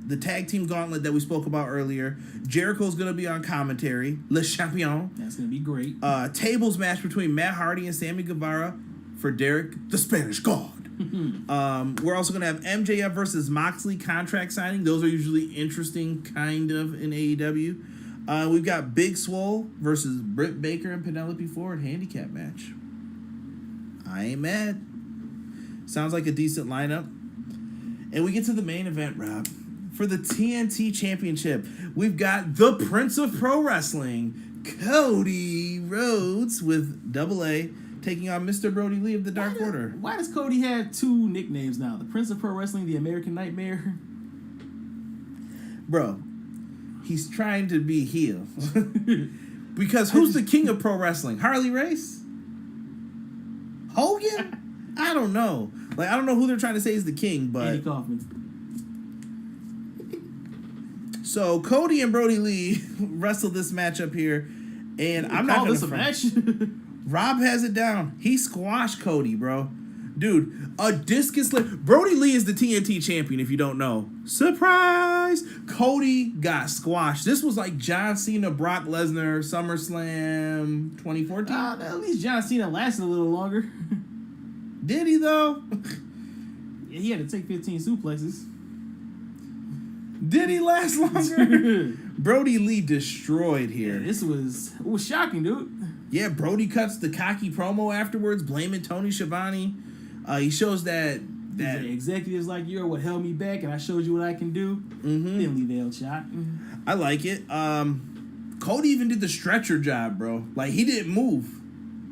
the tag team gauntlet that we spoke about earlier. Jericho's going to be on commentary. Le Champion. That's going to be great. Tables match between Matt Hardy and Sammy Guevara for Derek, the Spanish God. We're also going to have MJF versus Moxley contract signing. Those are usually interesting, kind of, in AEW. We've got Big Swole versus Britt Baker and Penelope Ford handicap match. I ain't mad. Sounds like a decent lineup. And we get to the main event, Rob. For the TNT Championship, we've got the Prince of Pro Wrestling, Cody Rhodes, with AA taking on Mr. Brody Lee of the Dark Order. Why does Cody have two nicknames now? The Prince of Pro Wrestling, the American Nightmare? Bro, he's trying to be heel. Because who's the king of pro wrestling? Harley Race? Hogan? I don't know. I don't know who they're trying to say is the king, but... Andy Kaufman. So, Cody and Brody Lee wrestled this matchup here, and I'm not going to... match? Rob has it down. He squashed Cody, bro. Dude, a discus... Brody Lee is the TNT champion, if you don't know. Surprise! Cody got squashed. This was like John Cena, Brock Lesnar, SummerSlam 2014. At least John Cena lasted a little longer. Did he, though? Yeah, he had to take 15 suplexes. Did he last longer? Brody Lee destroyed here. Yeah, it was shocking, dude. Yeah, Brody cuts the cocky promo afterwards, blaming Tony Schiavone. He shows that executives like you are what held me back, and I showed you what I can do. Mm-hmm. Thinly veiled shot. I like it. Cody even did the stretcher job, bro. Like, he didn't move.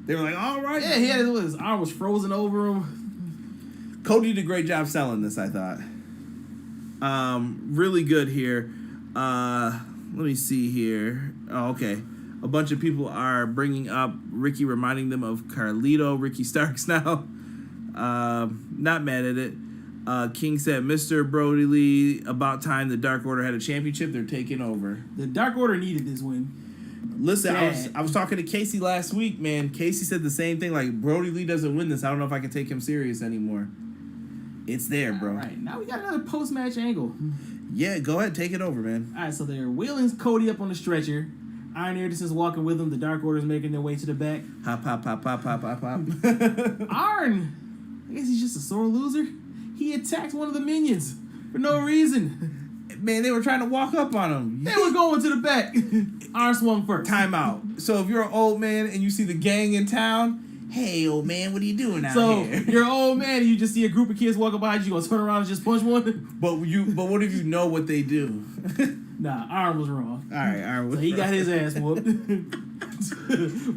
They were like, all right. Yeah, his arm was frozen over him. Cody did a great job selling this, I thought. Really good here. Let me see here. Oh, okay. A bunch of people are bringing up Ricky, reminding them of Carlito, Ricky Starks now. Not mad at it. King said, Mr. Brody Lee, about time the Dark Order had a championship. They're taking over. The Dark Order needed this win. Listen, Bad. I was talking to Casey last week, man. Casey said the same thing. Like, Brody Lee doesn't win this. I don't know if I can take him serious anymore. It's there, bro. All right, now we got another post-match angle. Yeah, go ahead, take it over, man. All right, so they're wheeling Cody up on the stretcher. Iron Anderson's walking with him. The Dark Order's making their way to the back. Hop, hop, hop, hop, hop, hop, hop. Iron, I guess he's just a sore loser. He attacked one of the minions for no reason. Man, they were trying to walk up on him. They were going to the back. Iron swung first. Time out. So if you're an old man and you see the gang in town, hey, old man, what are you doing out So here? you're an old man and you just see a group of kids walking behind you. You gonna turn around and just punch one? But what if you know what they do? Nah, Iron was wrong. All right, Iron. So he got his ass whooped.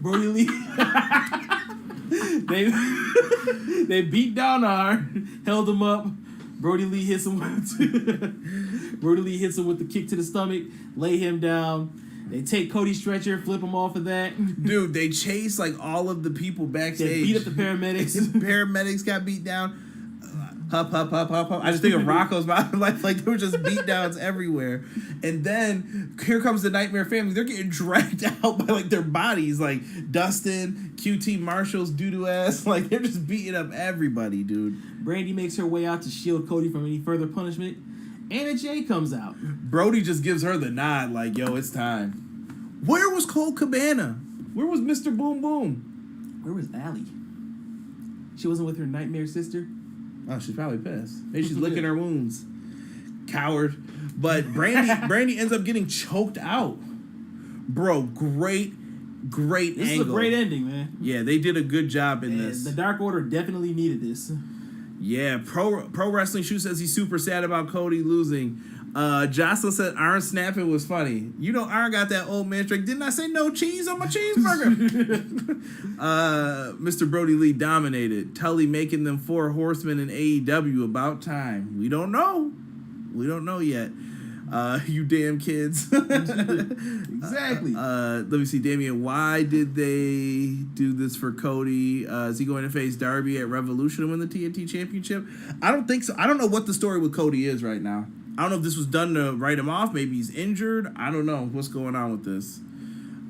Brody Lee. they beat down Iron, held him up. Brody Lee hits him with the kick to the stomach, lay him down. They take Cody's stretcher, flip him off of that. Dude, they chased like all of the people backstage. They beat up the paramedics. Paramedics got beat down. Hup, hup, hup, hup, hup. I just think of Rocco's life. Like, there were just beat downs everywhere. And then here comes the Nightmare Family. They're getting dragged out by like their bodies. Like Dustin, QT Marshall's doo-doo ass. Like, they're just beating up everybody, dude. Brandy makes her way out to shield Cody from any further punishment. Anna Jay comes out. Brody just gives her the nod, like, yo, it's time. Where was Cole Cabana? Where was Mr. Boom Boom? Where was Allie? She wasn't with her nightmare sister? Oh, she's probably pissed. Maybe she's licking her wounds. Coward. But Brandy ends up getting choked out. Bro, great This angle. is a great ending, man. Yeah, they did a good job in this. The Dark Order definitely needed this. Yeah, Pro Wrestling Shoe says he's super sad about Cody losing. Jocelyn said Iron snapping was funny. You know Iron got that old man trick. Didn't I say no cheese on my cheeseburger? Mr. Brody Lee dominated. Tully making them 4 horsemen in AEW. About time. We don't know. We don't know yet. You damn kids. Exactly. Let me see, Damian. Why did they do this for Cody? Is he going to face Darby at Revolution and win the TNT Championship? I don't think so. I don't know what the story with Cody is right now. I don't know if this was done to write him off. Maybe he's injured. I don't know what's going on with this.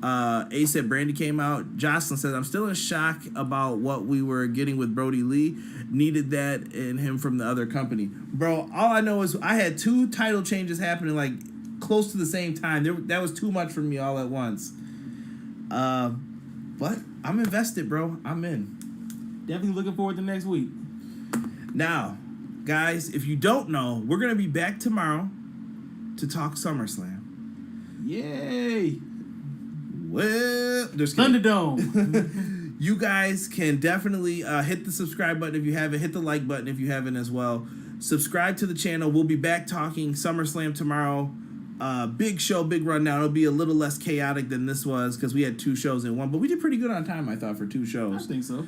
A said Brandy came out. Jocelyn says, I'm still in shock about what we were getting with Brody Lee. Needed that in him from the other company. Bro, all I know is I had 2 title changes happening like close to the same time. That was too much for me all at once. But I'm invested, bro. I'm in. Definitely looking forward to next week. Now, guys, if you don't know, we're going to be back tomorrow to talk SummerSlam. Yay! Well, just kidding. Thunderdome. You guys can definitely hit the subscribe button if you haven't. Hit the like button if you haven't as well. Subscribe to the channel. We'll be back talking SummerSlam tomorrow. Big show, big rundown. It'll be a little less chaotic than this was because we had 2 shows in one. But we did pretty good on time, I thought, for 2 shows. I think so.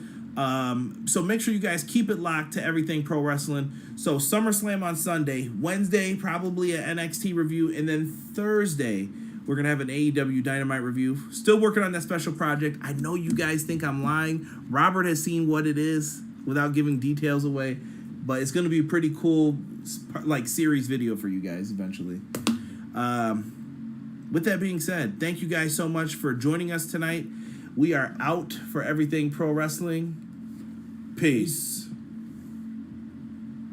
So make sure you guys keep it locked to everything pro wrestling. So SummerSlam on Sunday. Wednesday, probably an NXT review. And then Thursday, we're going to have an AEW Dynamite review. Still working on that special project. I know you guys think I'm lying. Robert has seen what it is without giving details away. But it's going to be a pretty cool like series video for you guys eventually. With that being said, thank you guys so much for joining us tonight. We are out for everything pro wrestling. Peace.